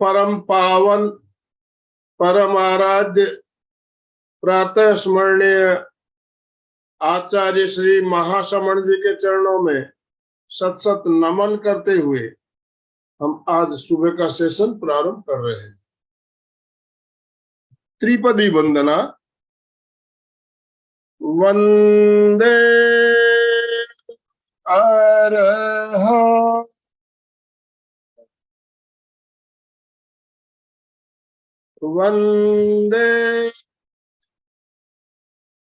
परम पावन परम आराध्य प्रातः स्मरणीय आचार्य श्री महाश्रमण जी के चरणों में सत सत नमन करते हुए हम आज सुबह का सेशन प्रारंभ कर रहे हैं। त्रिपदी वंदना। वंदे अरहं वंदे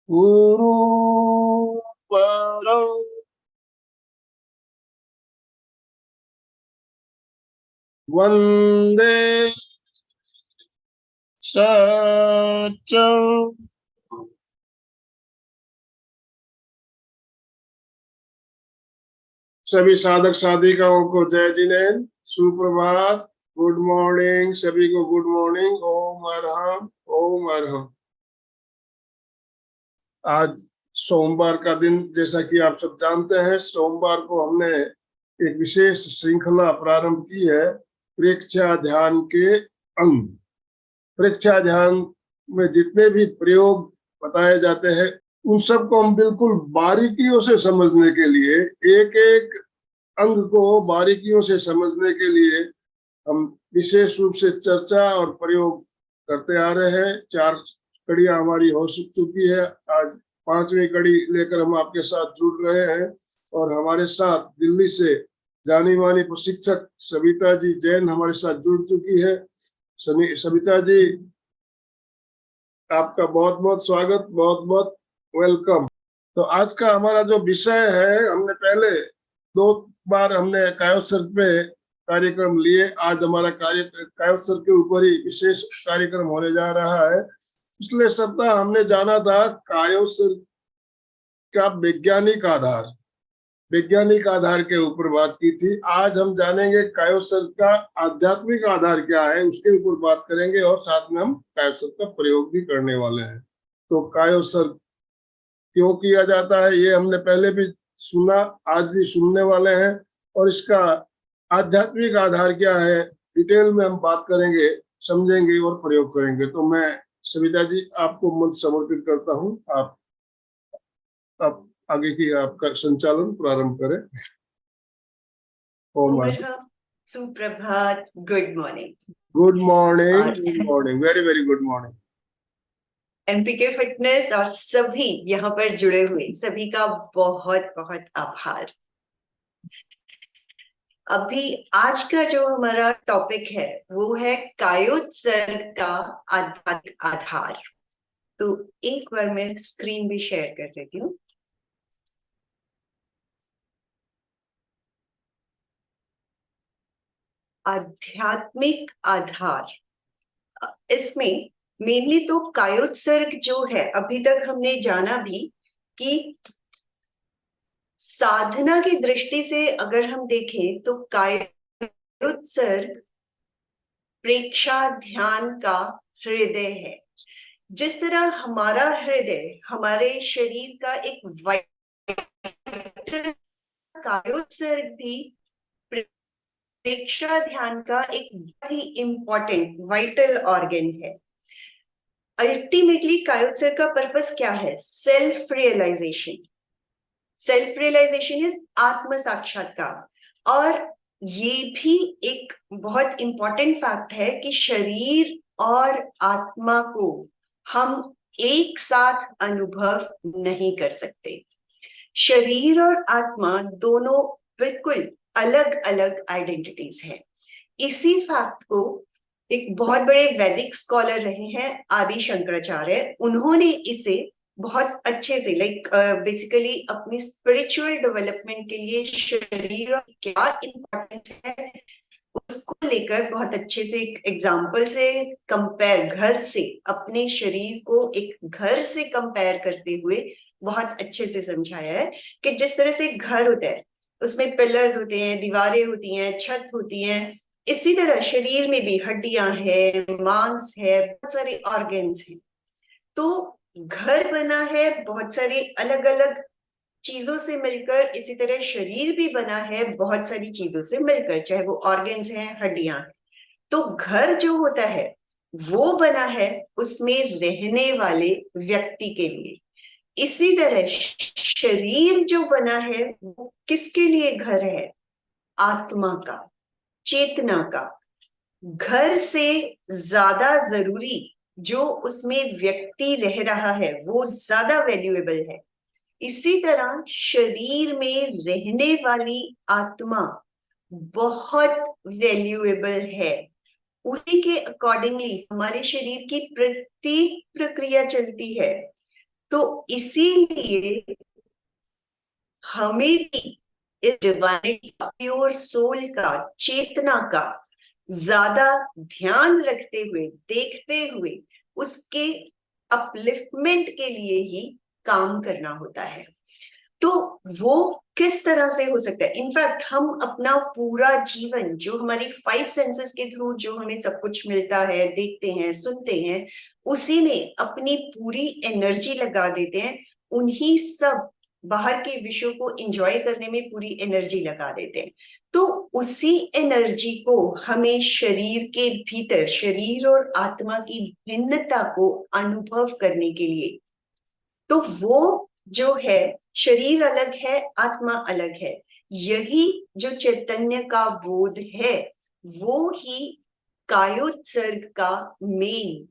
गुरु परम वंदे सत्यं सभी साधक साधिकाओं को जय जिनेन्द्र, सुप्रभात, गुड मॉर्निंग, सभी को गुड मॉर्निंग। ओम अरहम ओम अरहम। आज सोमवार का दिन, जैसा कि आप सब जानते हैं, सोमवार को हमने एक विशेष श्रृंखला प्रारंभ की है, प्रेक्षा ध्यान के अंग। प्रेक्षा ध्यान में जितने भी प्रयोग बताए जाते हैं उन सबको हम बिल्कुल बारीकियों से समझने के लिए, एक एक अंग को बारीकियों से समझने के लिए हम विशेष रूप से चर्चा और प्रयोग करते आ रहे हैं। 4 कड़ियां हमारी हो चुकी है। आज 5वीं कड़ी लेकर हम आपके साथ जुड़ रहे हैं और हमारे साथ दिल्ली से जानी मानी प्रशिक्षक सविता जी जैन हमारे साथ जुड़ चुकी है। सविता जी, आपका बहुत बहुत स्वागत, बहुत बहुत वेलकम। तो आज का हमारा जो विषय है, हमने पहले 2 बार हमने कायोत्सर्ग पे कार्यक्रम लिए। आज हमारा कायोत्सर्ग के ऊपर ही विशेष कार्यक्रम होने जा रहा है। पिछले सप्ताह हमने जाना था कायोत्सर्ग का वैज्ञानिक आधार के ऊपर बात की थी। आज हम जानेंगे कायोत्सर्ग का आध्यात्मिक आधार क्या है, उसके ऊपर बात करेंगे और साथ में हम कायोत्सर्ग का प्रयोग भी करने वाले हैं। तो कायोत्सर्ग क्यों किया जाता है ये हमने पहले भी सुना, आज भी सुनने वाले हैं, और इसका आध्यात्मिक आधार क्या है डिटेल में हम बात करेंगे, समझेंगे और प्रयोग करेंगे। तो मैं सविता जी आपको मंच समर्पित करता हूँ। आप आगे की आपका संचालन प्रारंभ करें। सुप्रभात, good morning. Good morning, good morning, very very good morning. MPK fitness और सभी यहाँ पर जुड़े हुए सभी का बहुत बहुत आभार। अभी आज का जो हमारा टॉपिक है वो है कायोत्सर्ग का आध्यात्मिक आधार। तो एक बार मैं स्क्रीन भी शेयर कर देती हूँ। आध्यात्मिक आधार, इसमें मेनली तो कायोत्सर्ग जो है, अभी तक हमने जाना भी कि साधना की दृष्टि से अगर हम देखें तो कायोत्सर्ग प्रेक्षा ध्यान का हृदय है। जिस तरह हमारा हृदय हमारे शरीर का एक वाइटल, कायोत्सर्ग भी प्रेक्षा ध्यान का एक बहुत ही इंपॉर्टेंट वाइटल ऑर्गन है। अल्टीमेटली कायोत्सर्ग का पर्पस क्या है? Self realisation. Self realisation is आत्म साक्षात्कार। और ये भी एक बहुत इंपॉर्टेंट फैक्ट है कि शरीर और आत्मा को हम एक साथ अनुभव नहीं कर सकते। शरीर और आत्मा दोनों बिल्कुल अलग अलग आइडेंटिटीज हैं। इसी फैक्ट को एक बहुत बड़े वैदिक स्कॉलर रहे हैं आदि शंकराचार्य, उन्होंने इसे बहुत अच्छे से बेसिकली अपनी स्पिरिचुअल डेवलपमेंट के लिए शरीर क्या इम्पोर्टेंस है उसको लेकर बहुत अच्छे से एक एग्जाम्पल से कंपेयर, घर से अपने शरीर को एक घर से कंपेयर करते हुए बहुत अच्छे से समझाया है कि जिस तरह से एक घर होता है उसमें पिलर्स होते हैं, दीवारें होती हैं, छत होती हैं, इसी तरह शरीर में भी हड्डियां हैं, मांस है, बहुत सारे ऑर्गन्स हैं। तो घर बना है बहुत सारी अलग अलग चीजों से मिलकर, इसी तरह शरीर भी बना है बहुत सारी चीजों से मिलकर, चाहे वो ऑर्गन्स हैं, हड्डियां हैं। तो घर जो होता है वो बना है उसमें रहने वाले व्यक्ति के लिए। इसी तरह शरीर जो बना है वो किसके लिए घर है? आत्मा का, चेतना का। घर से ज्यादा जरूरी जो उसमें व्यक्ति रह रहा है वो ज्यादा वैल्यूएबल है। इसी तरह शरीर में रहने वाली आत्मा बहुत वैल्यूएबल है। उसी के अकॉर्डिंगली हमारे शरीर की प्रत्येक प्रक्रिया चलती है। तो इसीलिए हमें भी इस डिवाइनिटी का, प्योर सोल का, चेतना का ज्यादा ध्यान रखते हुए, देखते हुए उसके अपलिफ्टमेंट के लिए ही काम करना होता है। तो वो किस तरह से हो सकता है? इनफैक्ट हम अपना पूरा जीवन जो हमारी 5 सेंसेस के थ्रू जो हमें सब कुछ मिलता है, देखते हैं, सुनते हैं, उसी में अपनी पूरी एनर्जी लगा देते हैं। उन्हीं सब बाहर के विषयों को एंजॉय करने में पूरी एनर्जी लगा देते हैं। तो उसी एनर्जी को हमें शरीर के भीतर, शरीर और आत्मा की भिन्नता को अनुभव करने के लिए, तो वो जो है, शरीर अलग है, आत्मा अलग है, यही जो चैतन्य का बोध है वो ही कायोत्सर्ग का मेन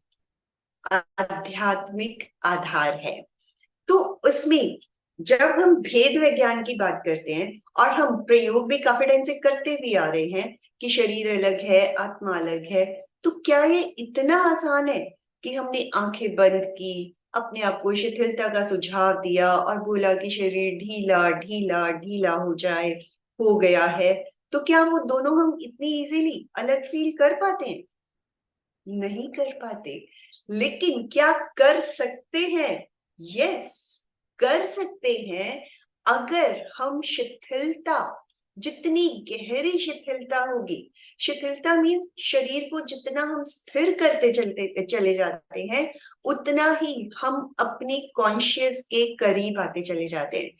आध्यात्मिक आधार है। तो उसमें जब हम भेद विज्ञान की बात करते हैं, और हम प्रयोग भी काफी टाइम से करते भी आ रहे हैं कि शरीर अलग है, आत्मा अलग है, तो क्या ये इतना आसान है कि हमने आंखें बंद की, अपने आप को शिथिलता का सुझाव दिया और बोला कि शरीर ढीला ढीला ढीला हो जाए, हो गया है? तो क्या वो दोनों हम इतनी इजीली अलग फील कर पाते हैं? नहीं कर पाते। लेकिन क्या कर सकते हैं? यस, कर सकते हैं। अगर हम शिथिलता, जितनी गहरी शिथिलता होगी, शिथिलता मीन्स शरीर को जितना हम स्थिर करते चलते चले जाते हैं, उतना ही हम अपनी कॉन्शियस के करीब आते चले जाते हैं।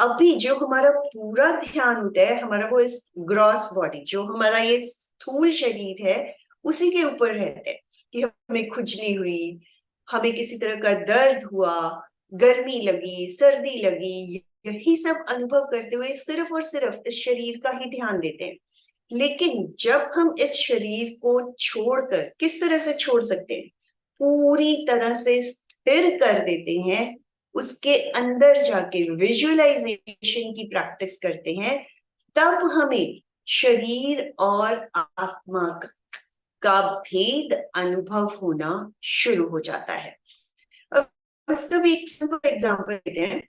अभी जो हमारा पूरा ध्यान होता है, हमारा वो इस ग्रॉस बॉडी, जो हमारा ये स्थूल शरीर है, उसी के ऊपर रहता है कि हमें खुजली हुई, हमें किसी तरह का दर्द हुआ, गर्मी लगी, सर्दी लगी, यही सब अनुभव करते हुए सिर्फ और सिर्फ इस शरीर का ही ध्यान देते हैं। लेकिन जब हम इस शरीर को छोड़कर, किस तरह से छोड़ सकते हैं? पूरी तरह से स्थिर कर देते हैं, उसके अंदर जाके विजुअलाइजेशन की प्रैक्टिस करते हैं, तब हमें शरीर और आत्मा का भेद अनुभव होना शुरू हो जाता है। अब इसका भी एक सिंपल एग्जांपल देते हैं।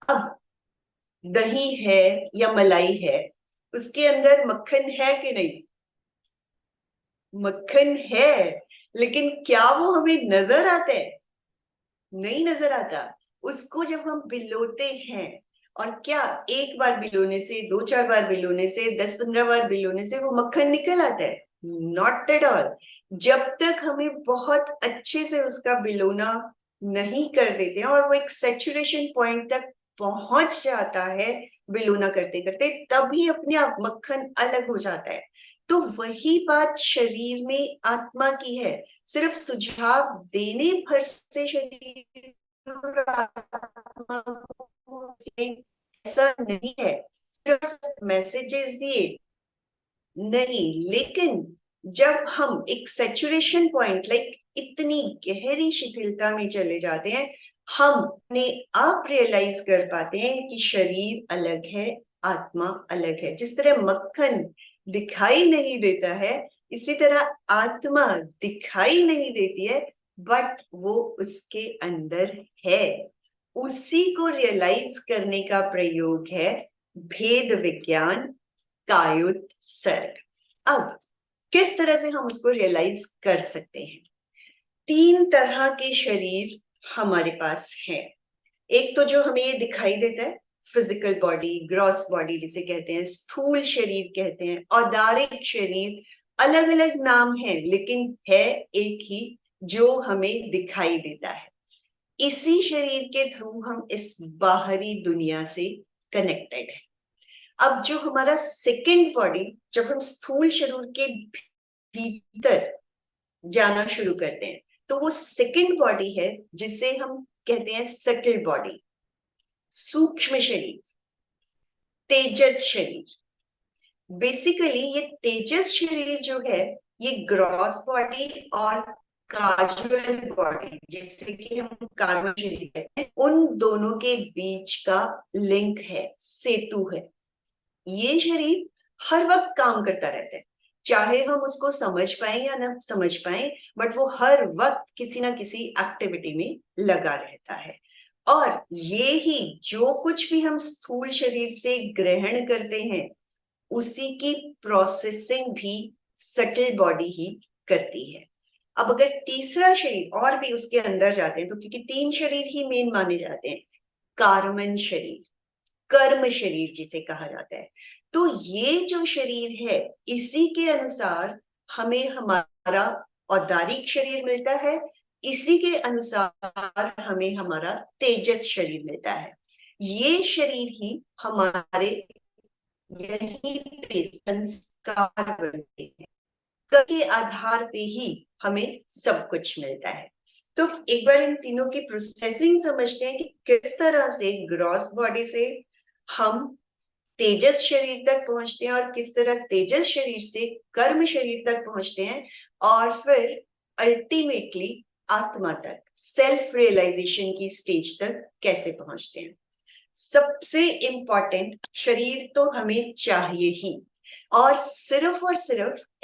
अब दही है या मलाई है, उसके अंदर मक्खन है कि नहीं? मक्खन है, लेकिन क्या वो हमें नजर आता है? नहीं नजर आता। उसको जब हम बिलोते हैं, और क्या एक बार बिलोने से, 2-4 बार बिलोने से, 10-15 बार बिलोने से वो मक्खन निकल आता है? Not at all. जब तक हमें बहुत अच्छे से उसका बिलोना नहीं कर देते हैं और वो एक सैचुरेशन पॉइंट तक पहुंच जाता है बिलोना करते करते, तभी अपने आप मक्खन अलग हो जाता है। तो वही बात शरीर में आत्मा की है। सिर्फ सुझाव देने भर से शरीर और आत्मा को ऐसा नहीं है, सिर्फ मैसेजेस दिए नहीं। लेकिन जब हम एक सैचुरेशन पॉइंट, लाइक इतनी गहरी शिथिलता में चले जाते हैं, हम अपने आप रियलाइज कर पाते हैं कि शरीर अलग है, आत्मा अलग है। जिस तरह मक्खन दिखाई नहीं देता है, इसी तरह आत्मा दिखाई नहीं देती है, बट वो उसके अंदर है। उसी को रियलाइज करने का प्रयोग है भेद विज्ञान, कायोत्सर्ग। अब किस तरह से हम उसको रियलाइज कर सकते हैं? 3 तरह के शरीर हमारे पास हैं। एक तो जो हमें ये दिखाई देता है, फिजिकल बॉडी, ग्रॉस बॉडी जिसे कहते हैं, स्थूल शरीर कहते हैं, औदारिक शरीर, अलग अलग नाम है लेकिन है एक ही, जो हमें दिखाई देता है। इसी शरीर के थ्रू हम इस बाहरी दुनिया से कनेक्टेड है। अब जो हमारा सेकेंड बॉडी, जब हम स्थूल शरीर के भीतर जाना शुरू करते हैं। तो वो सेकंड बॉडी है जिसे हम कहते हैं सटल बॉडी, सूक्ष्म शरीर, तेजस शरीर। बेसिकली ये तेजस शरीर जो है ये ग्रॉस बॉडी और काजुअल बॉडी, जैसे कि हम कार्बन शरीर कहते हैं, उन दोनों के बीच का लिंक है, सेतु है। ये शरीर हर वक्त काम करता रहता है, चाहे हम उसको समझ पाए या ना समझ पाए, बट वो हर वक्त किसी ना किसी एक्टिविटी में लगा रहता है। और ये ही जो कुछ भी हम स्थूल शरीर से ग्रहण करते हैं उसी की प्रोसेसिंग भी सटल बॉडी ही करती है। अब अगर तीसरा शरीर और भी उसके अंदर जाते हैं, तो क्योंकि 3 शरीर ही मेन माने जाते हैं, कार्मन शरीर, कर्म शरीर जिसे कहा जाता है, तो ये जो शरीर है इसी के अनुसार हमें हमारा औदारिक शरीर मिलता है, इसी के अनुसार हमें हमारा तेजस शरीर मिलता है। ये शरीर ही हमारे यहीं पे संस्कार बनते हैं, के आधार पे ही हमें सब कुछ मिलता है। तो एक बार इन तीनों की प्रोसेसिंग समझते हैं कि किस तरह से ग्रॉस बॉडी से हम तेजस शरीर तक पहुंचते हैं और किस तरह तेजस शरीर से कर्म शरीर तक पहुंचते हैं, और फिर अल्टीमेटली आत्मा तक, सेल्फ रियलाइजेशन की स्टेज तक कैसे पहुंचते हैं। सबसे इंपॉर्टेंट, शरीर तो हमें चाहिए ही, और सिर्फ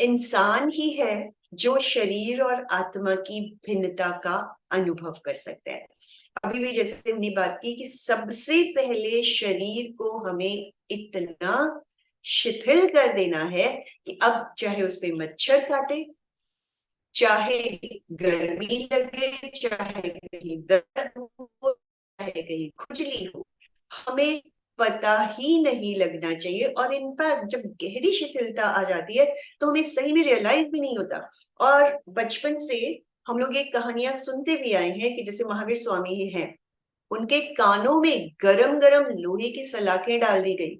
इंसान ही है जो शरीर और आत्मा की भिन्नता का अनुभव कर सकता है। अभी भी जैसे हमने बात की कि सबसे पहले शरीर को हमें इतना शिथिल कर देना है कि अब चाहे उस पे मच्छर काटे, चाहे गर्मी लगे, चाहे कहीं दर्द हो, चाहे कहीं खुजली हो, हमें पता ही नहीं लगना चाहिए। और इनफैक्ट जब गहरी शिथिलता आ जाती है तो हमें सही में रियलाइज भी नहीं होता। और बचपन से हम लोग ये कहानियां सुनते भी आए हैं कि जैसे महावीर स्वामी ही हैं, उनके कानों में गरम गरम लोहे की सलाखें डाल दी गई,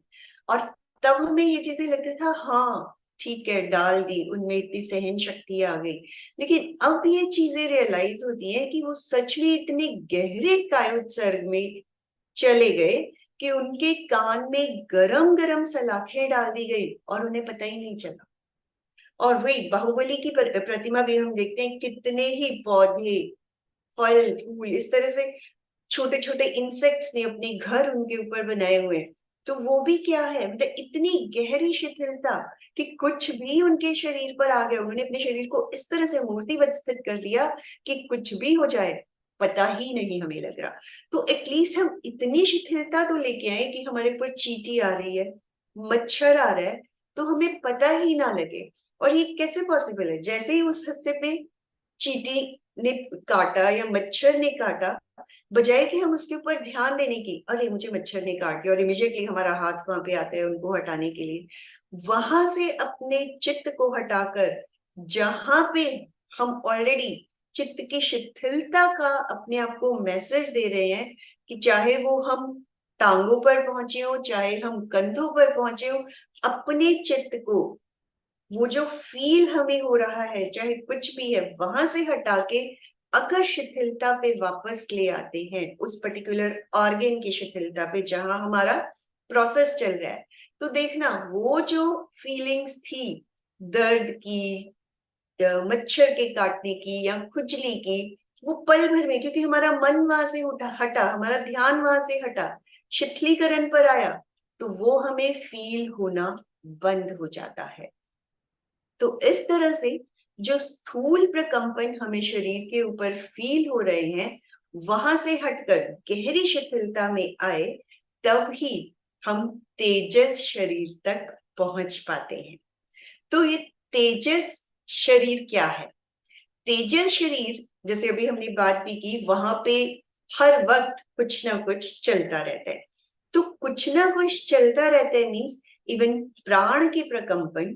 और तब हमें ये चीजें लगता था हाँ ठीक है डाल दी, उनमें इतनी सहन शक्ति आ गई। लेकिन अब ये चीजें रियलाइज होती है कि वो सच में इतने गहरे कायोत्सर्ग में चले गए कि उनके कान में गरम गरम सलाखें डाल दी गई और उन्हें पता ही नहीं चला। और वही बाहुबली की प्रतिमा भी हम देखते हैं, कितने ही पौधे, फल, फूल, इस तरह से छोटे छोटे इंसेक्ट्स ने अपने घर उनके ऊपर बनाए हुए हैं। तो वो भी क्या है, मतलब इतनी गहरी शिथिलता कि कुछ भी उनके शरीर पर आ गया, उन्होंने अपने शरीर को इस तरह से मूर्तिवत स्थित कर दिया कि कुछ भी हो जाए पता ही नहीं हमें लग रहा। तो एटलीस्ट हम इतनी शिथिलता तो लेके आए कि हमारे ऊपर चींटी आ रही है, मच्छर आ रहा है, तो हमें पता ही ना लगे। और ये कैसे पॉसिबल है, जैसे ही उस हिस्से पे चींटी ने काटा या मच्छर ने काटा, बजाय कि हम उसके ऊपर ध्यान देने की, अरे मुझे मच्छर ने काट दिया, और इमीडिएटली हमारा हाथ वहां पे आता है उनको हटाने के लिए, वहां से अपने चित्त को हटाकर जहां पे हम ऑलरेडी चित्त की शिथिलता का अपने आप को मैसेज दे रहे हैं कि चाहे वो हम टांगों पर पहुंचे हो, चाहे हम कंधों पर पहुंचे हो, अपने चित्त को, वो जो फील हमें हो रहा है चाहे कुछ भी है, वहां से हटा के अगर शिथिलता पे वापस ले आते हैं, उस पर्टिकुलर ऑर्गन की शिथिलता पे जहां हमारा प्रोसेस चल रहा है, तो देखना वो जो फीलिंग्स थी दर्द की, मच्छर के काटने की या खुजली की, वो पल भर में, क्योंकि हमारा मन वहां से हटा, हमारा ध्यान वहां से हटा, शिथिलीकरण पर आया, तो वो हमें फील होना बंद हो जाता है। तो इस तरह से जो स्थूल प्रकंपन हमें शरीर के ऊपर फील हो रहे हैं, वहां से हटकर गहरी शिथिलता में आए, तब ही हम तेजस शरीर तक पहुंच पाते हैं। तो ये तेजस शरीर क्या है? तेजस शरीर, जैसे अभी हमने बात भी की, वहां पे हर वक्त कुछ ना कुछ चलता रहता है। तो कुछ ना कुछ चलता रहता है मीन्स इवन प्राण के प्रकंपन,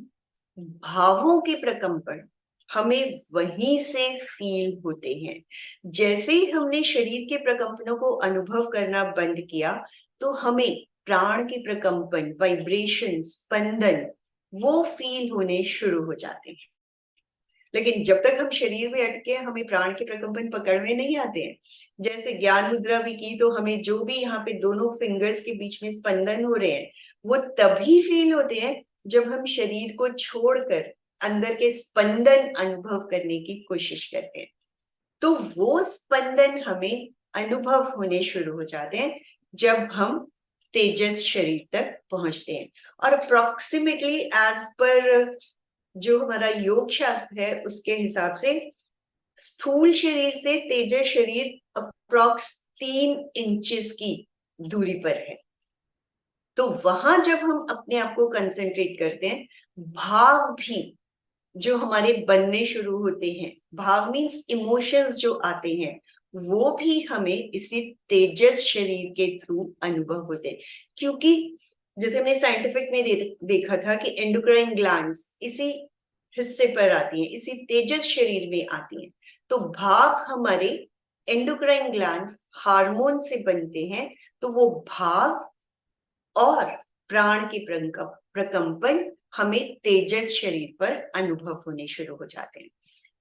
भावों के प्रकंपन हमें वहीं से फील होते हैं। जैसे ही हमने शरीर के प्रकंपनों को अनुभव करना बंद किया, तो हमें प्राण के प्रकंपन, वाइब्रेशन, स्पंदन, वो फील होने शुरू हो जाते हैं। लेकिन जब तक हम शरीर में अटके हैं, हमें प्राण के प्रकंपन पकड़ में नहीं आते हैं। जैसे ज्ञान मुद्रा भी की तो हमें जो भी यहाँ पे दोनों फिंगर्स के बीच में स्पंदन हो रहे हैं वो तभी फील होते हैं जब हम शरीर को छोड़कर अंदर के स्पंदन अनुभव करने की कोशिश करते हैं। तो वो स्पंदन हमें अनुभव होने शुरू हो जाते हैं जब हम तेजस शरीर तक पहुंचते हैं। और अप्रोक्सीमेटली एज पर जो हमारा योग शास्त्र है उसके हिसाब से स्थूल शरीर से तेजस शरीर अप्रोक्स 3 इंचेस की दूरी पर है। तो वहां जब हम अपने आप को कंसेंट्रेट करते हैं, भाव भी जो हमारे बनने शुरू होते हैं, भाव मीन्स इमोशंस जो आते हैं, वो भी हमें इसी तेजस शरीर के थ्रू अनुभव होते हैं। क्योंकि जैसे हमने साइंटिफिक में देखा था कि एंडोक्राइन ग्लैंड्स इसी हिस्से पर आती हैं, इसी तेजस शरीर में आती हैं। तो भाव हमारे एंडोक्राइन ग्लैंड्स हार्मोन से बनते हैं। तो वो भाव और प्राण के प्रकंपन हमें तेजस शरीर पर अनुभव होने शुरू हो जाते हैं।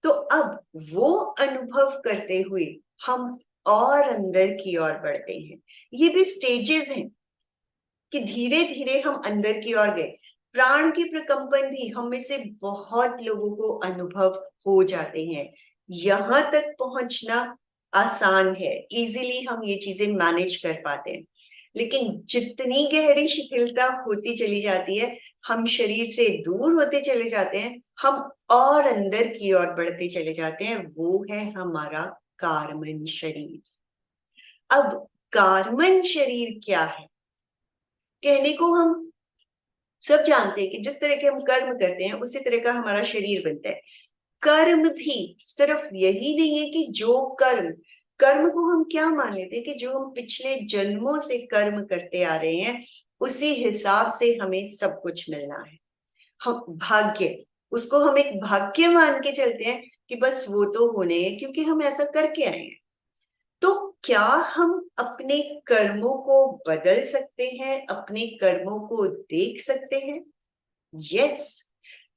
तो अब वो अनुभव करते हुए हम और अंदर की ओर बढ़ते हैं। ये भी स्टेजेस हैं कि धीरे धीरे हम अंदर की ओर गए। प्राण के प्रकंपन भी हम में से बहुत लोगों को अनुभव हो जाते हैं। यहाँ तक पहुंचना आसान है, इजीली हम ये चीजें मैनेज कर पाते हैं। लेकिन जितनी गहरी शिथिलता होती चली जाती है, हम शरीर से दूर होते चले जाते हैं, हम और अंदर की ओर बढ़ते चले जाते हैं, वो है हमारा कार्मन शरीर। अब कार्मन शरीर क्या है? कहने को हम सब जानते हैं कि जिस तरह के हम कर्म करते हैं उसी तरह का हमारा शरीर बनता है। कर्म भी सिर्फ यही नहीं है कि जो कर्म को हम क्या मान लेते हैं कि जो हम पिछले जन्मों से कर्म करते आ रहे हैं उसी हिसाब से हमें सब कुछ मिलना है। हम भाग्य, उसको हम एक भाग्य मान के चलते हैं कि बस वो तो होने हैं क्योंकि हम ऐसा करके आए हैं। तो क्या हम अपने कर्मों को बदल सकते हैं, अपने कर्मों को देख सकते हैं? यस।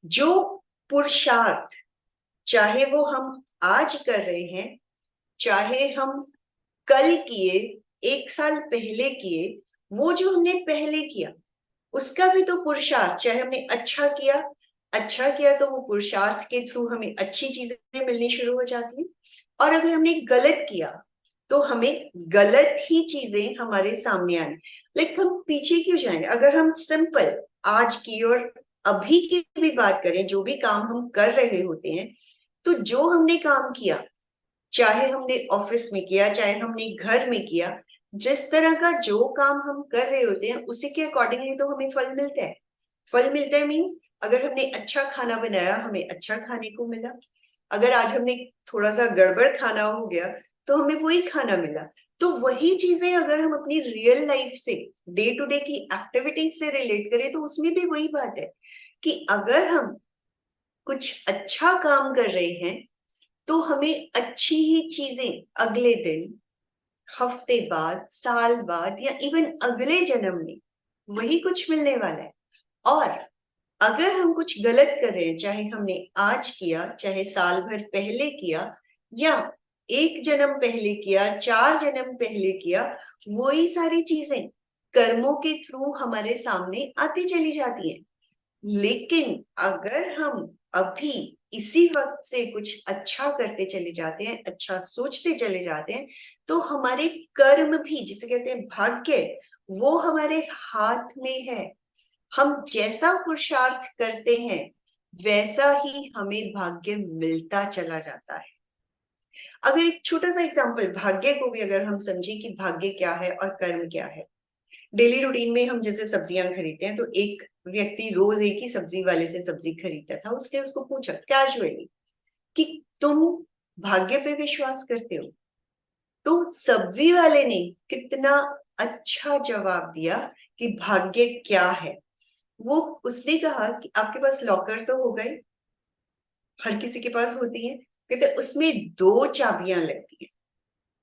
जो पुरुषार्थ, चाहे वो हम आज कर रहे हैं, चाहे हम कल किए, 1 साल पहले किए, वो जो हमने पहले किया उसका भी तो पुरुषार्थ, चाहे हमने अच्छा किया तो वो पुरुषार्थ के थ्रू हमें अच्छी चीजें मिलनी शुरू हो जाती हैं। और अगर हमने गलत किया तो हमें गलत ही चीजें हमारे सामने आनी। लेकिन हम पीछे क्यों जाएं? अगर हम सिंपल आज की और अभी की भी बात करें, जो भी काम हम कर रहे होते हैं, तो जो हमने काम किया, चाहे हमने ऑफिस में किया, चाहे हमने घर में किया, जिस तरह का जो काम हम कर रहे होते हैं उसी के अकॉर्डिंगली तो हमें फल मिलता है। फल मिलता है मीन्स अगर हमने अच्छा खाना बनाया, हमें अच्छा खाने को मिला। अगर आज हमने थोड़ा सा गड़बड़ खाना हो गया तो हमें वही खाना मिला। तो वही चीजें अगर हम अपनी रियल लाइफ से, डे टू डे की एक्टिविटीज से रिलेट करें तो उसमें भी वही बात है कि अगर हम कुछ अच्छा काम कर रहे हैं तो हमें अच्छी ही चीजें अगले दिन, हफ्ते बाद, साल बाद या इवन अगले जन्म में वही कुछ मिलने वाला है। और अगर हम कुछ गलत कर रहे हैं, चाहे हमने आज किया, चाहे साल भर पहले किया, या 1 जन्म पहले किया, 4 जन्म पहले किया, वही सारी चीजें कर्मों के थ्रू हमारे सामने आती चली जाती हैं। लेकिन अगर हम अभी इसी वक्त से कुछ अच्छा करते चले जाते हैं, अच्छा सोचते चले जाते हैं, तो हमारे कर्म भी, जिसे कहते हैं भाग्य, वो हमारे हाथ में है। हम जैसा पुरुषार्थ करते हैं वैसा ही हमें भाग्य मिलता चला जाता है। अगर एक छोटा सा एग्जांपल भाग्य को भी अगर हम समझें कि भाग्य क्या है और कर्म क्या है। डेली रूटीन में हम जैसे सब्जियां खरीदते हैं तो एक व्यक्ति रोज एक ही सब्जी वाले से सब्जी खरीदता था। उसने उसको पूछा कैजुअली कि तुम भाग्य पे विश्वास करते हो? तो सब्जी वाले ने कितना अच्छा जवाब दिया कि भाग्य क्या है। वो उसने कहा कि आपके पास लॉकर तो हो गए, हर किसी के पास होती है। कहते उसमें 2 चाबियां लगती है,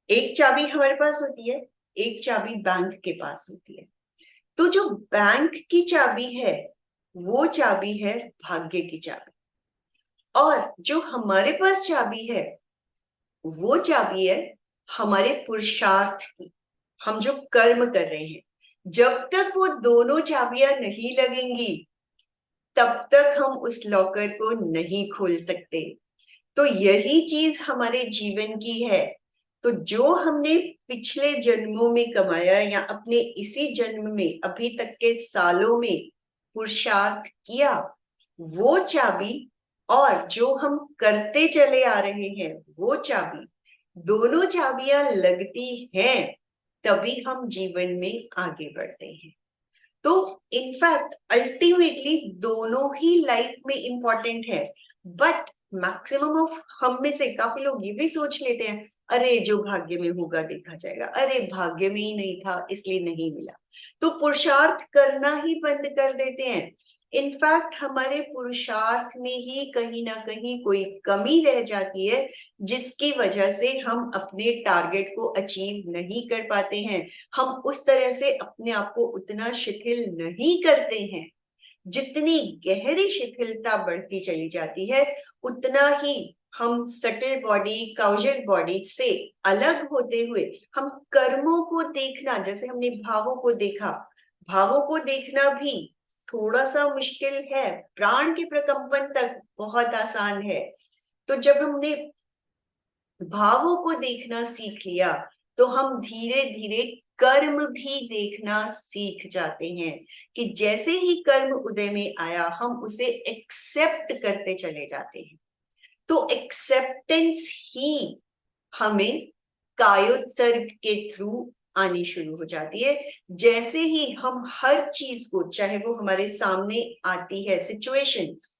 एक चाबी हमारे पास होती है, एक चाबी बैंक के पास होती है। तो जो बैंक की चाबी है वो चाबी है भाग्य की चाबी। और जो हमारे पास चाबी है वो चाबी है हमारे पुरुषार्थ की, हम जो कर्म कर रहे हैं। जब तक वो दोनों चाबियां नहीं लगेंगी तब तक हम उस लॉकर को नहीं खोल सकते। तो यही चीज हमारे जीवन की है। तो जो हमने पिछले जन्मों में कमाया या अपने इसी जन्म में अभी तक के सालों में पुरुषार्थ किया, वो चाबी और जो हम करते चले आ रहे हैं वो चाबी, दोनों चाबियां लगती हैं तभी हम जीवन में आगे बढ़ते हैं। तो इनफैक्ट अल्टीमेटली दोनों ही लाइफ में इंपॉर्टेंट है। बट मैक्सिमम ऑफ हम में से काफी लोग ये भी सोच लेते हैं, अरे जो भाग्य में होगा देखा जाएगा, अरे भाग्य में ही नहीं था इसलिए नहीं मिला, तो पुरुषार्थ करना ही बंद कर देते हैं। इनफैक्ट हमारे पुरुषार्थ में ही कहीं ना कहीं कोई कमी रह जाती है जिसकी वजह से हम अपने टारगेट को अचीव नहीं कर पाते हैं। हम उस तरह से अपने आप को उतना शिथिल नहीं करते हैं। जितनी गहरी शिथिलता बढ़ती चली जाती है उतना ही हम सटल बॉडी काउजल बॉडी से अलग होते हुए हम कर्मों को देखना, जैसे हमने भावों को देखा, भावों को देखना भी थोड़ा सा मुश्किल है, प्राण के प्रकंपन तक बहुत आसान है। तो जब हमने भावों को देखना सीख लिया तो हम धीरे धीरे कर्म भी देखना सीख जाते हैं कि जैसे ही कर्म उदय में आया हम उसे एक्सेप्ट करते चले जाते हैं। तो एक्सेप्टेंस ही हमें कायोत्सर्ग के थ्रू आनी शुरू हो जाती है। जैसे ही हम हर चीज को, चाहे वो हमारे सामने आती है सिचुएशंस,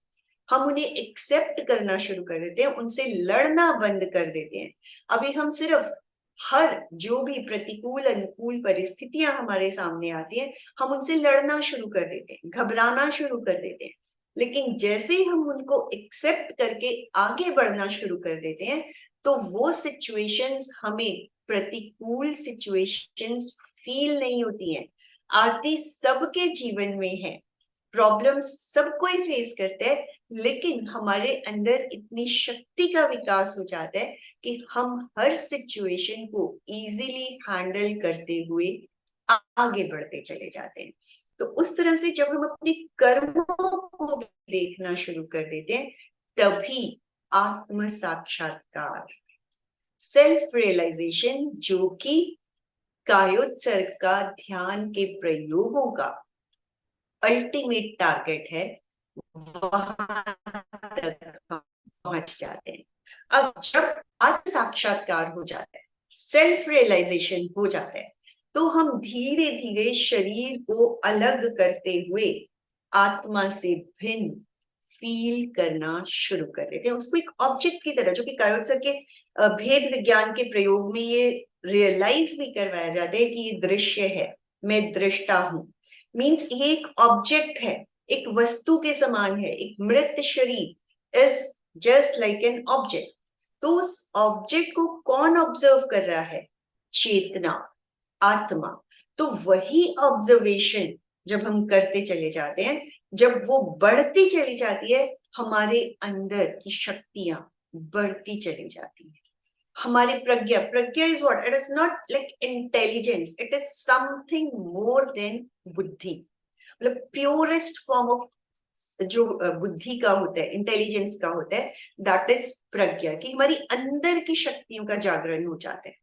हम उन्हें एक्सेप्ट करना शुरू कर देते हैं, उनसे लड़ना बंद कर देते हैं। अभी हम सिर्फ हर जो भी प्रतिकूल अनुकूल परिस्थितियां हमारे सामने आती हैं हम उनसे लड़ना शुरू कर देते हैं, घबराना शुरू कर देते हैं। लेकिन जैसे ही हम उनको एक्सेप्ट करके आगे बढ़ना शुरू कर देते हैं तो वो सिचुएशंस हमें प्रतिकूल सिचुएशंस फील नहीं होती हैं। आती सबके जीवन में है, प्रॉब्लम्स सब कोई फेस करते हैं, लेकिन हमारे अंदर इतनी शक्ति का विकास हो जाता है कि हम हर सिचुएशन को इजीली हैंडल करते हुए आगे बढ़ते चले जाते हैं। तो उस तरह से जब हम अपने कर्मों को देखना शुरू कर देते हैं तभी आत्म साक्षात्कार, सेल्फ रियलाइजेशन, जो कि कायोत्सर्ग का ध्यान के प्रयोगों का अल्टीमेट टारगेट है, वहां तक हम पहुंच जाते हैं। अब जब आत्म साक्षात्कार हो जाता है, सेल्फ रियलाइजेशन हो जाता है, तो हम धीरे धीरे शरीर को अलग करते हुए आत्मा से भिन्न फील करना शुरू कर देते हैं, उसको एक ऑब्जेक्ट की तरह, जो कि कायोत्सर्ग के भेद विज्ञान के प्रयोग में ये रियलाइज भी करवाया जाता है कि ये दृश्य है, मैं दृष्टा हूं। मीन्स ये एक ऑब्जेक्ट है, एक वस्तु के समान है, एक मृत शरीर is just like an object. तो उस ऑब्जेक्ट को कौन ऑब्जर्व कर रहा है? चेतना, आत्मा। तो वही ऑब्जर्वेशन जब हम करते चले जाते हैं, जब वो बढ़ती चली जाती है, हमारे अंदर की शक्तियां बढ़ती चली जाती है। हमारी प्रज्ञा, प्रज्ञा is what? It is not like intelligence, it is something more than बुद्धि। मतलब प्योरेस्ट फॉर्म ऑफ जो बुद्धि का होता है, इंटेलिजेंस का होता है, दैट इज प्रज्ञा, कि हमारी अंदर की शक्तियों का जागरण हो जाता है।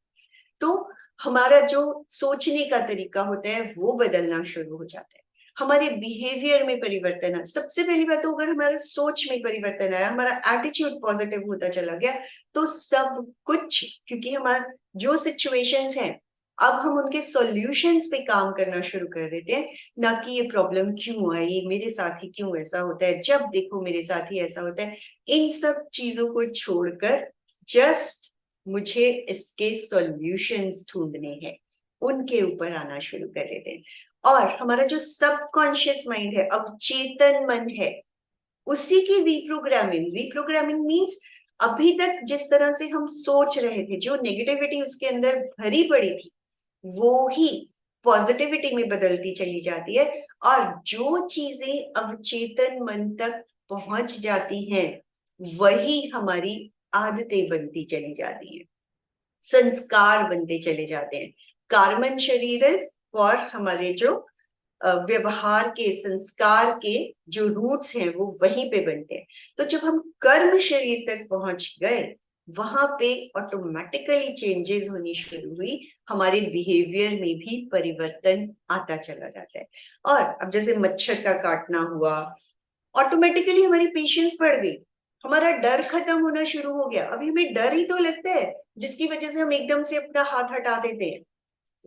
तो हमारा जो सोचने का तरीका होता है वो बदलना शुरू हो जाता है, हमारे बिहेवियर में परिवर्तन है। सबसे पहली बात तो अगर हमारा सोच में परिवर्तन आया, हमारा एटीट्यूड पॉजिटिव होता चला गया, तो सब कुछ, क्योंकि हमारा जो सिचुएशंस हैं अब हम उनके सॉल्यूशंस पे काम करना शुरू कर देते हैं, ना कि ये प्रॉब्लम क्यों आई, मेरे साथ ही क्यों ऐसा होता है, जब देखो मेरे साथ ही ऐसा होता है। इन सब चीजों को छोड़कर जस्ट मुझे इसके सॉल्यूशंस ढूंढने हैं, उनके ऊपर आना शुरू कर देते हैं। और हमारा जो सबकॉन्शियस माइंड है, अवचेतन मन है, उसी की रीप्रोग्रामिंग, रीप्रोग्रामिंग मीन्स अभी तक जिस तरह से हम सोच रहे थे, जो नेगेटिविटी उसके अंदर भरी पड़ी थी, वो ही पॉजिटिविटी में बदलती चली जाती है। और जो चीजें अवचेतन मन तक पहुंच जाती हैं वही हमारी आदतें बनती चली जाती हैं, संस्कार बनते चले जाते हैं। कार्बन शरीर फॉर हमारे जो व्यवहार के, संस्कार के जो रूट्स हैं वो वहीं पे बनते हैं। तो जब हम कर्म शरीर तक पहुंच गए, वहां पे ऑटोमेटिकली चेंजेस होनी शुरू हुई, हमारे बिहेवियर में भी परिवर्तन आता चला जाता है। और अब जैसे मच्छर का काटना हुआ, ऑटोमेटिकली हमारी पेशेंस बढ़ गई, हमारा डर खत्म होना शुरू हो गया। अभी हमें डर ही तो लगता है, जिसकी वजह से हम एकदम से अपना हाथ हटा देते हैं,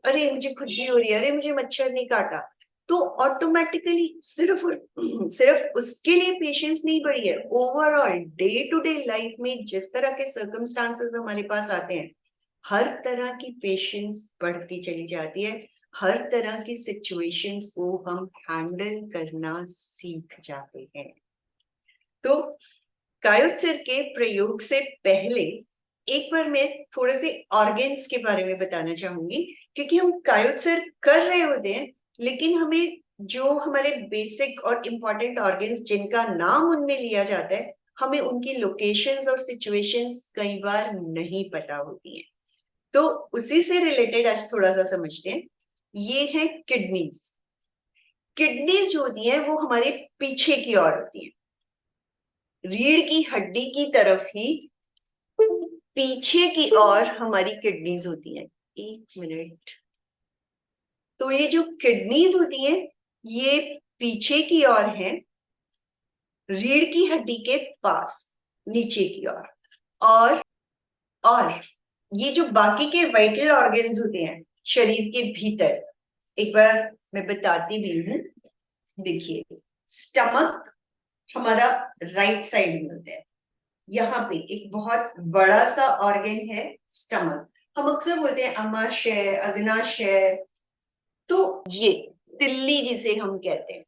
अरे मुझे खुजली हो रही है, अरे मुझे मच्छर नहीं काटा। तो ऑटोमेटिकली सिर्फ सिर्फ उसके लिए पेशेंस नहीं बढ़ी है, overall day to day life में जिस तरह के सर्कमस्टांसेस हमारे पास आते हैं, हर तरह की पेशेंस बढ़ती चली जाती है, हर तरह की सिचुएशंस को हम हैंडल करना सीख जाते हैं। तो कायोत्सर्ग के प्रयोग से पहले एक बार मैं थोड़े से ऑर्गेन्स के बारे में बताना चाहूंगी, क्योंकि हम कायोत्सर्ग कर रहे होते हैं, लेकिन हमें जो हमारे बेसिक और इम्पोर्टेंट ऑर्गेन्स जिनका नाम उनमें लिया जाता है, हमें उनकी लोकेशंस और सिचुएशंस कई बार नहीं पता होती है। तो उसी से रिलेटेड आज थोड़ा सा समझते हैं। ये है किडनीज। किडनीज जो होती है वो हमारे पीछे की ओर होती है, रीढ़ की हड्डी की तरफ ही पीछे की ओर हमारी किडनीज होती हैं। एक मिनट। तो ये जो किडनीज होती हैं ये पीछे की ओर है, रीढ़ की हड्डी के पास नीचे की ओर। और ये जो बाकी के वाइटल ऑर्गन्स होते हैं शरीर के भीतर, एक बार मैं बताती भी हूँ। देखिए, स्टमक हमारा राइट साइड में होता है, यहाँ पे एक बहुत बड़ा सा ऑर्गन है स्टमक। हम अक्सर बोलते हैं अमाशय, अग्नाशय। तो ये तिल्ली जिसे हम कहते हैं,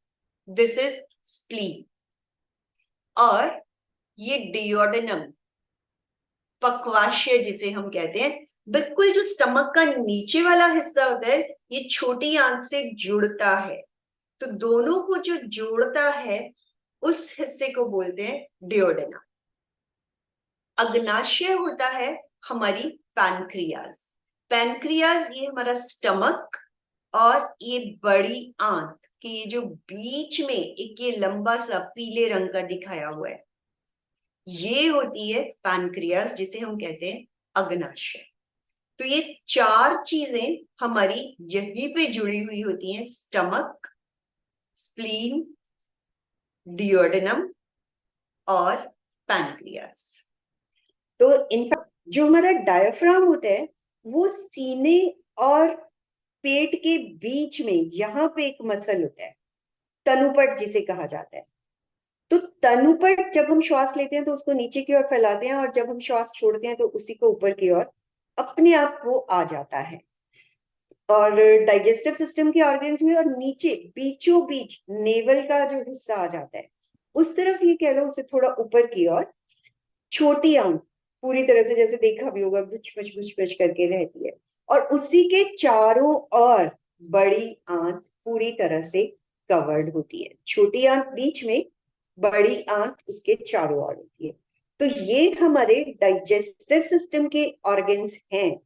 दिस इज स्प्लीन। और ये डियोडेनम, पक्वाशय जिसे हम कहते हैं, बिल्कुल जो स्टमक का नीचे वाला हिस्सा होता है, ये छोटी आंत से जुड़ता है। तो दोनों को जो जोड़ता है उस हिस्से को बोलते हैं डियोडेनम। अग्नाशय होता है हमारी पैनक्रियाज। पैनक्रियाज ये हमारा स्टमक, और ये बड़ी आंत कि ये जो बीच में एक ये लंबा सा पीले रंग का दिखाया हुआ है, ये होती है पैनक्रियाज जिसे हम कहते हैं अग्नाशय। तो ये चार चीजें हमारी यहीं पे जुड़ी हुई होती हैं, स्टमक, स्प्लीन, डियोडेनम और पैनक्रियाज। तो इनफैक्ट जो हमारा डायफ्राम होता है वो सीने और पेट के बीच में यहाँ पे एक मसल होता है, तनुपट जिसे कहा जाता है। तो तनुपट जब हम श्वास लेते हैं तो उसको नीचे की ओर फैलाते हैं, और जब हम श्वास छोड़ते हैं तो उसी को ऊपर की ओर अपने आप वो आ जाता है। और डाइजेस्टिव सिस्टम के ऑर्गन्स हुए, और नीचे बीचों बीच नेवल का जो हिस्सा आ जाता है, उस तरफ ये कह लो, उसे थोड़ा ऊपर की ओर छोटी आंत पूरी तरह से, जैसे देखा भी होगा, बुच बुच बुच बुच करके रहती है। और उसी के चारों ओर बड़ी आंत पूरी तरह से कवर्ड होती है। छोटी आंत बीच में, बड़ी आंत उसके चारों ओर होती है। तो ये हमारे डाइजेस्टिव सिस्टम के ऑर्गन्स हैं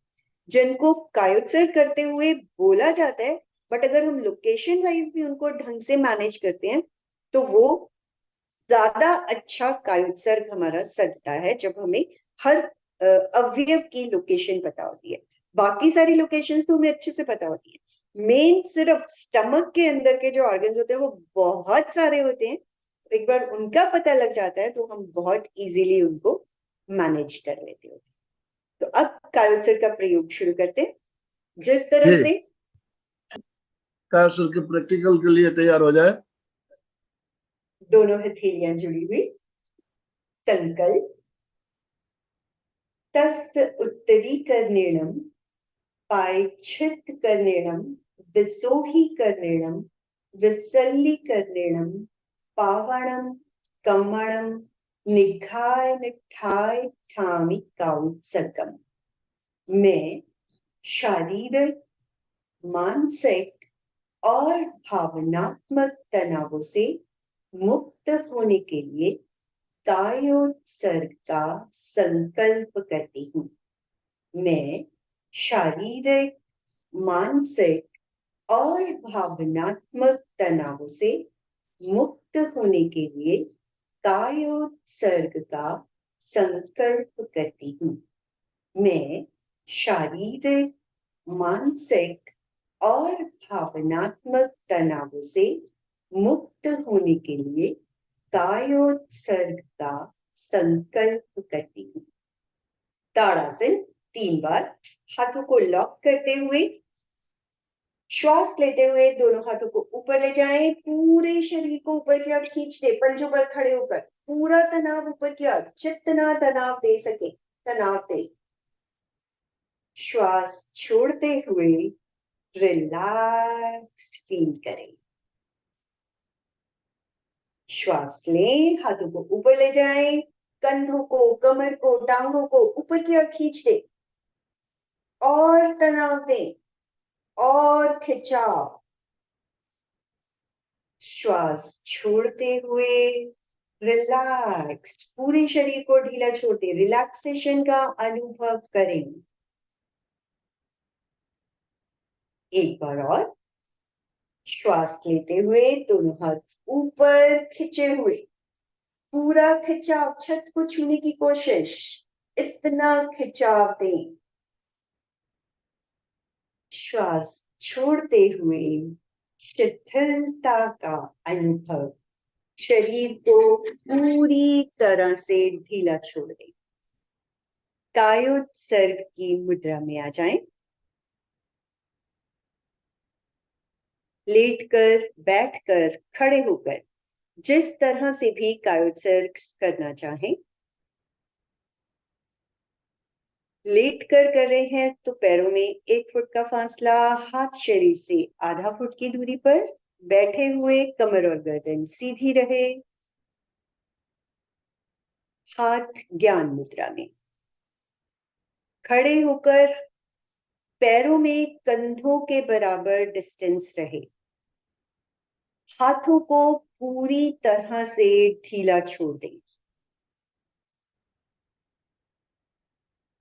जिनको कायोत्सर्ग करते हुए बोला जाता है। बट अगर हम लोकेशन वाइज भी उनको ढंग से मैनेज करते हैं तो वो ज्यादा अच्छा कायोत्सर्ग हमारा सजता है, जब हमें हर अवयव की लोकेशन पता होती है। बाकी सारी लोकेशंस तो हमें अच्छे से पता होती है, मेन सिर्फ स्टमक के अंदर के जो ऑर्गन्स होते हैं वो बहुत सारे होते हैं। एक बार उनका पता लग जाता है तो हम बहुत इजीली उनको मैनेज कर लेते हैं। तो अब कायोत्सर्ग का प्रयोग शुरू करते हैं। जिस तरह से कायोत्सर्ग के प्रैक्टिकल के लिए तैयार हो जाए। दोनों हथेलियां जुड़ी हुई, संकल्प। तस्य उत्तरीकर्णेण पायच्छित्तकर्णेण विसोहीकर्णेण विसल्लीकर्णेण पावणं कम्मणं निघाय निठाय ठामि कायोत्सर्गम्। मैं शारीरिक, मानसिक और भावनात्मक तनावों से मुक्त होने के लिए कायोत्सर्ग का संकल्प करती हूँ। मैं शारीरिक, मानसिक और भावनात्मक तनावों से मुक्त होने के लिए कायोत्सर्ग का संकल्प करती हूँ। मैं शारीरिक, मानसिक और भावनात्मक तनावों से मुक्त होने के लिए कायोत्सर्ग का संकल्प करती हूँ। ताड़ासन 3 बार। हाथों को लॉक करते हुए श्वास लेते हुए दोनों हाथों को ऊपर ले जाएं, पूरे शरीर को ऊपर की ओर खींच दे, पंजों पर खड़े होकर पूरा तनाव ऊपर की ओर, जितना तनाव दे सके तनाव दे। श्वास छोड़ते हुए रिलैक्स्ड फील करें। श्वास लें, हाथों को ऊपर ले जाएं, कंधों को, कमर को, टांगों को ऊपर की ओर खींच दे और तनाव दें और खिंचाव। श्वास छोड़ते हुए रिलैक्स्ड, पूरे शरीर को ढीला छोड़ते रिलैक्सेशन का अनुभव करें। एक बार और। श्वास लेते हुए दोनों हाथ ऊपर खिंचे हुए, पूरा खिंचाव, छत को छूने की कोशिश, इतना खिंचाव दें। श्वास छोड़ते हुए शिथिलता का अनुभव, शरीर को पूरी तरह से ढीला छोड़ दें। कायोत्सर्ग की मुद्रा में आ जाएं। लेटकर, बैठकर, खड़े होकर, जिस तरह से भी कायोत्सर्ग करना चाहें। लेट कर रहे हैं तो पैरों में 1 फुट का फासला, हाथ शरीर से आधा फुट की दूरी पर। बैठे हुए कमर और गर्दन सीधी रहे, हाथ ज्ञान मुद्रा में। खड़े होकर पैरों में कंधों के बराबर डिस्टेंस रहे, हाथों को पूरी तरह से ढीला छोड़ दें।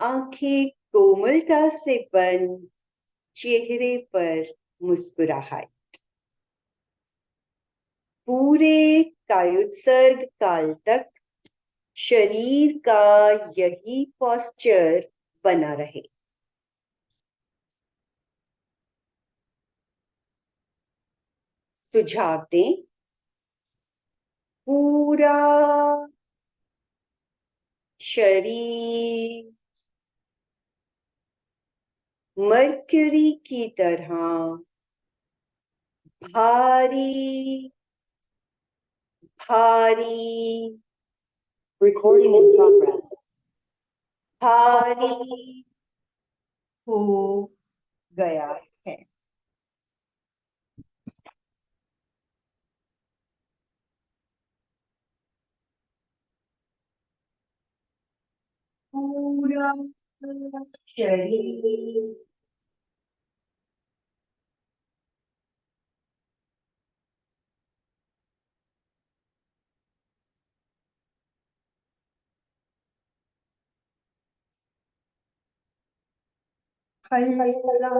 आंखें कोमलता से बंद, चेहरे पर मुस्कुराहट। पूरे कायोत्सर्ग काल तक शरीर का यही पोस्चर बना रहे। सुझाव दें, पूरा शरीर मर्क्यूरी की तरह भारी भारी, Recording in progress. भारी हो गया है। पूरा शरीर हल्का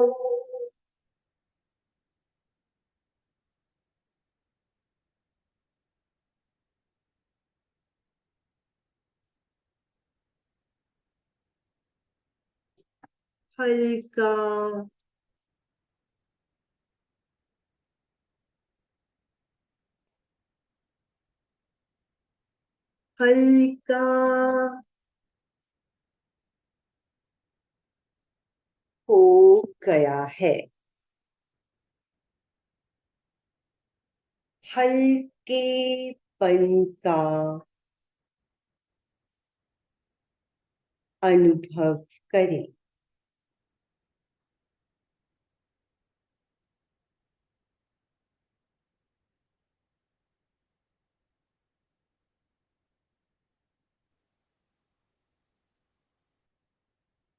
हल्का हल्का हो गया है। हल्केपन का अनुभव करें।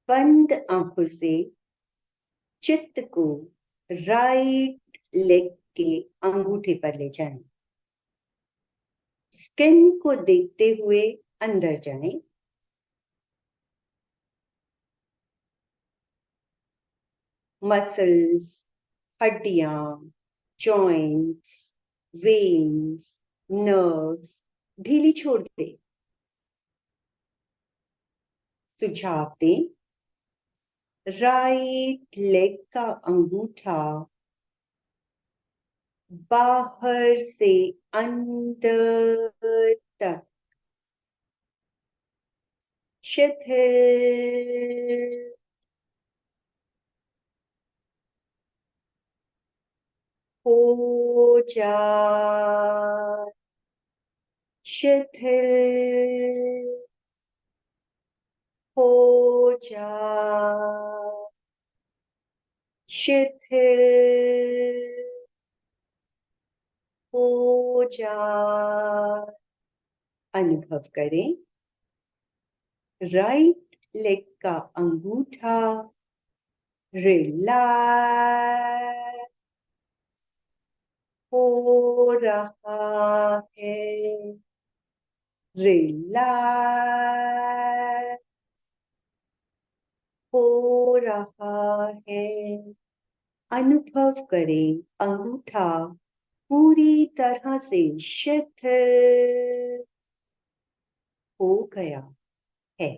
बंद आंखों से चित्त को राइट लेग के अंगूठे पर ले जाएं। स्किन को देखते हुए अंदर जाएं। मसल्स, हड्डियां, जॉइंट्स, वेन्स, नर्व्स ढीली छोड़ दें। सुझाव दें, राइट लेग का अंगूठा बाहर से अंदर तक शिथिल हो जाए, शिथिल हो जाए, शिथिल हो जाए। अनुभव करें, राइट लेग का अंगूठा रिलैक्स हो रहा है, रिलैक्स हो रहा है। अनुभव करें, अंगूठा पूरी तरह से शिथिल हो गया है।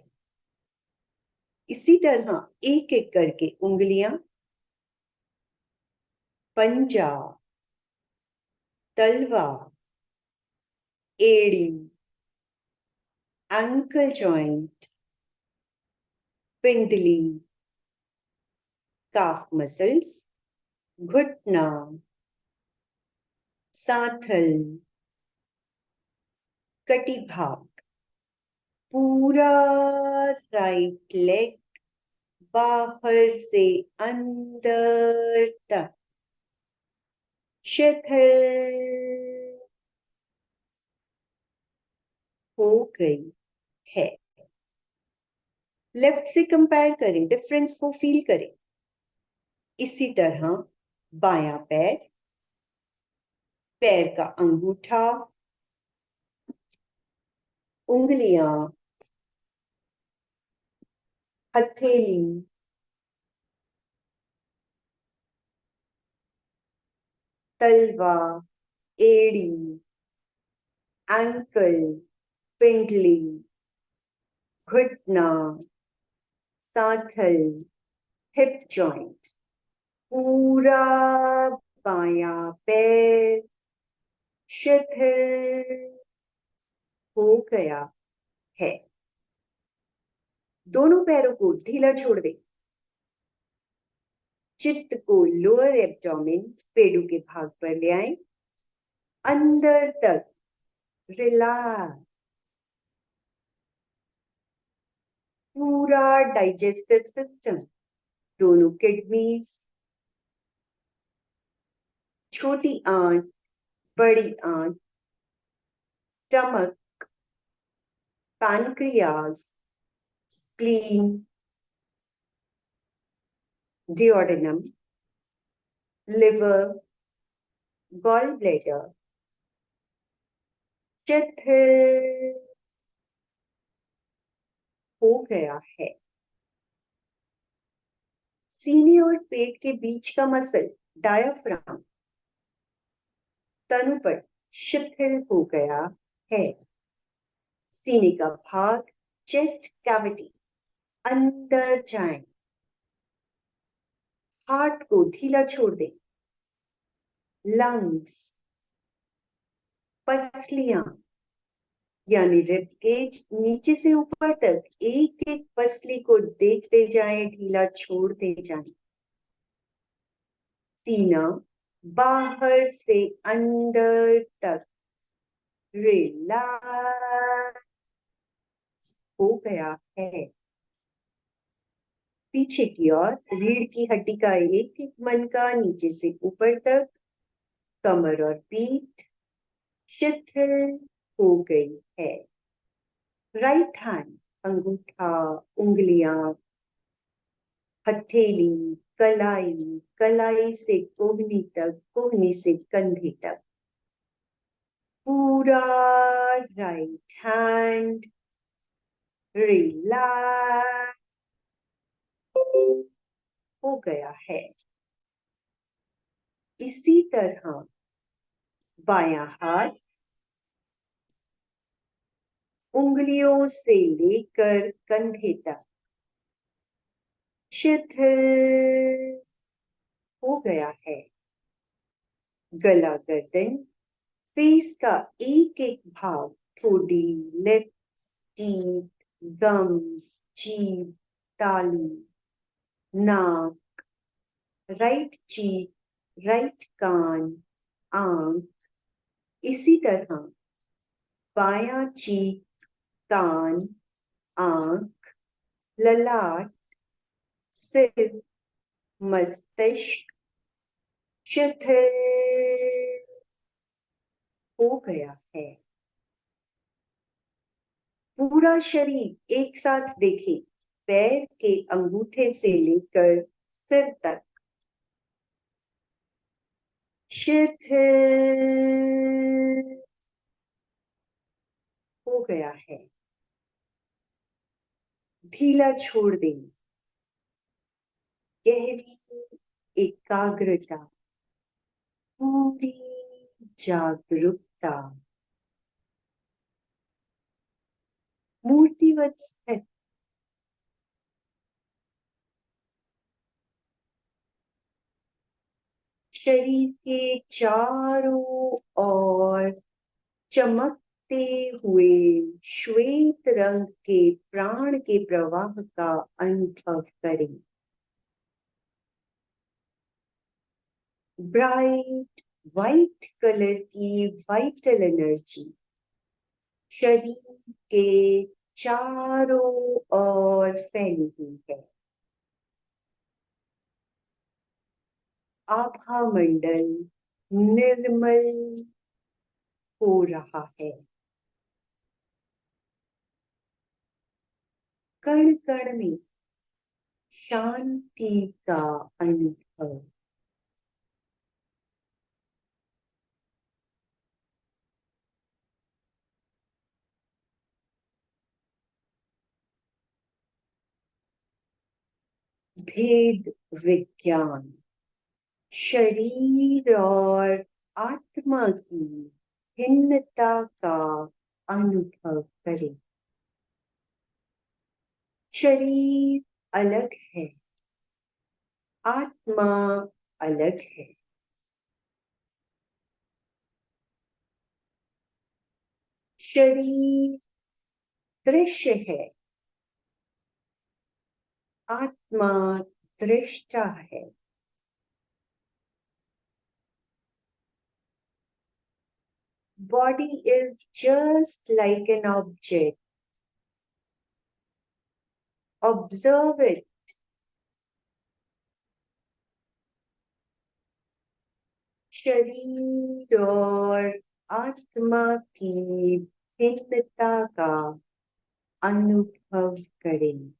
इसी तरह एक एक करके उंगलियां पंजा, तलवा, एड़ी, एंकल जॉइंट, पिंडली, काफ मसल्स, घुटना, सांथल, कटी भाग, पूरा राइट लेग बाहर से अंदर तक शिथिल हो गई है। लेफ्ट से कंपेयर करें, डिफरेंस को फील करें। इसी तरह बायां पैर, पैर का अंगूठा, उंगलियां, हथेली, तलवा, एड़ी, एंकल, पिंडली, घुटना, सांथल, हिप जॉइंट, पूरा बायां पैर शिथिल हो गया है। दोनों पैरों को ढीला छोड़ दें। चित्त को लोअर एब्डोमेन, पेड़ों के भाग पर ले आए, अंदर तक रिलैक्स। पूरा डाइजेस्टिव सिस्टम, दोनों किडनीज, छोटी आंत, बड़ी आंत, stomach, pancreas, spleen, duodenum, liver, gall bladder शिथिल हो गया है। सीने और पेट के बीच का मसल डायाफ्राम तनुपट शिथिल हो गया है। सीने का भाग, चेस्ट कैविटी अंदर जाए। हार्ट को ढीला छोड़ दें। लंग्स, पसलियां यानी रिब केज नीचे से ऊपर तक एक एक पसली को देखते जाएं, ढीला छोड़ते जाएं। सीना बाहर से अंदर तक रिलैक्स हो गया है। पीछे की ओर रीढ़ की हड्डी का एक एक मनका नीचे से ऊपर तक, कमर और पीठ शिथिल हो गई है। राइट हैंड, अंगूठा, उंगलियां, हथेली, कलाई, कलाई से कोहनी तक, कोहनी से कंधे तक पूरा राइट हैंड रिलैक्स हो गया है। इसी तरह बायां हाथ उंगलियों से लेकर कंधे तक शिथिल हो गया है। गला गर्दन फेस का एक एक भाग, ठोड़ी, लिप्स, टीथ, गम्स, जीभ, तालू, नाक, राइट चीक, राइट कान, आंख। इसी तरह बायां चीक, कान, आंख, ललाट, सिर, मस्तिष्क शिथिल हो गया है। पूरा शरीर एक साथ देखें, पैर के अंगूठे से लेकर सिर तक शिथिल हो गया है। ढीला छोड़ दें। गहरी एकाग्रता, पूरी जागरूकता, मूर्तिवत स्थित। शरीर के चारों ओर चमकते हुए श्वेत रंग के प्राण के प्रवाह का अनुभव करें। ब्राइट वाइट कलर की वाइटल एनर्जी शरीर के चारों ओर फैली हुई है। आभा मंडल निर्मल हो रहा है। कण कण में शांति का अनुभव। भेद विज्ञान शरीर और आत्मा की भिन्नता का अनुभव करें। शरीर अलग है, आत्मा अलग है। शरीर दृश्य है, आत्मा दृष्टा है। Body is just like an object. Observe it. शरीर और आत्मा की भिन्नता का अनुभव करें।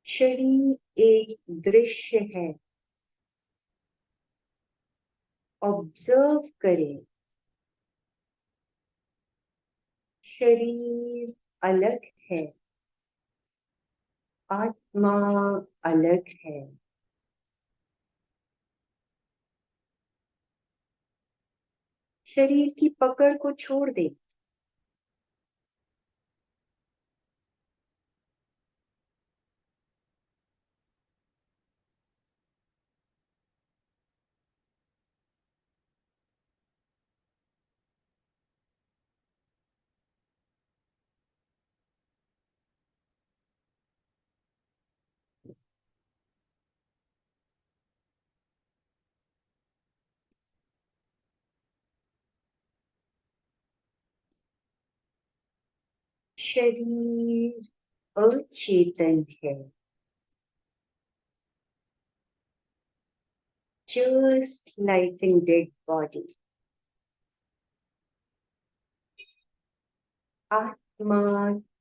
शरीर एक दृश्य है। ऑब्जर्व करें। शरीर अलग है, आत्मा अलग है। शरीर की पकड़ को छोड़ दें। शरीर अचेतन है, just like in dead body. आत्मा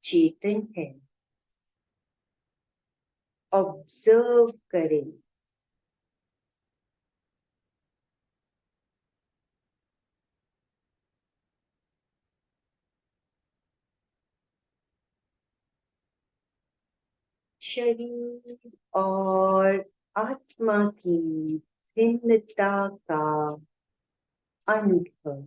चेतन है, ऑब्जर्व करें। शरीर और आत्मा की भिन्नता का अनुभव।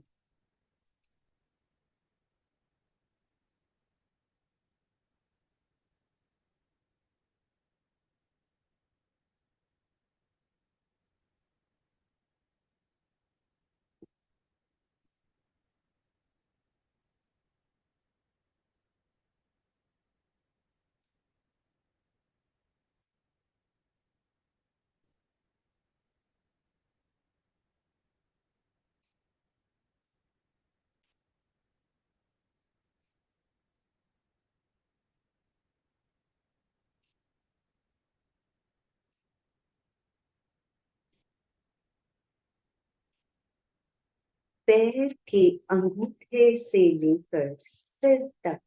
पैर के अंगूठे से लेकर सिर तक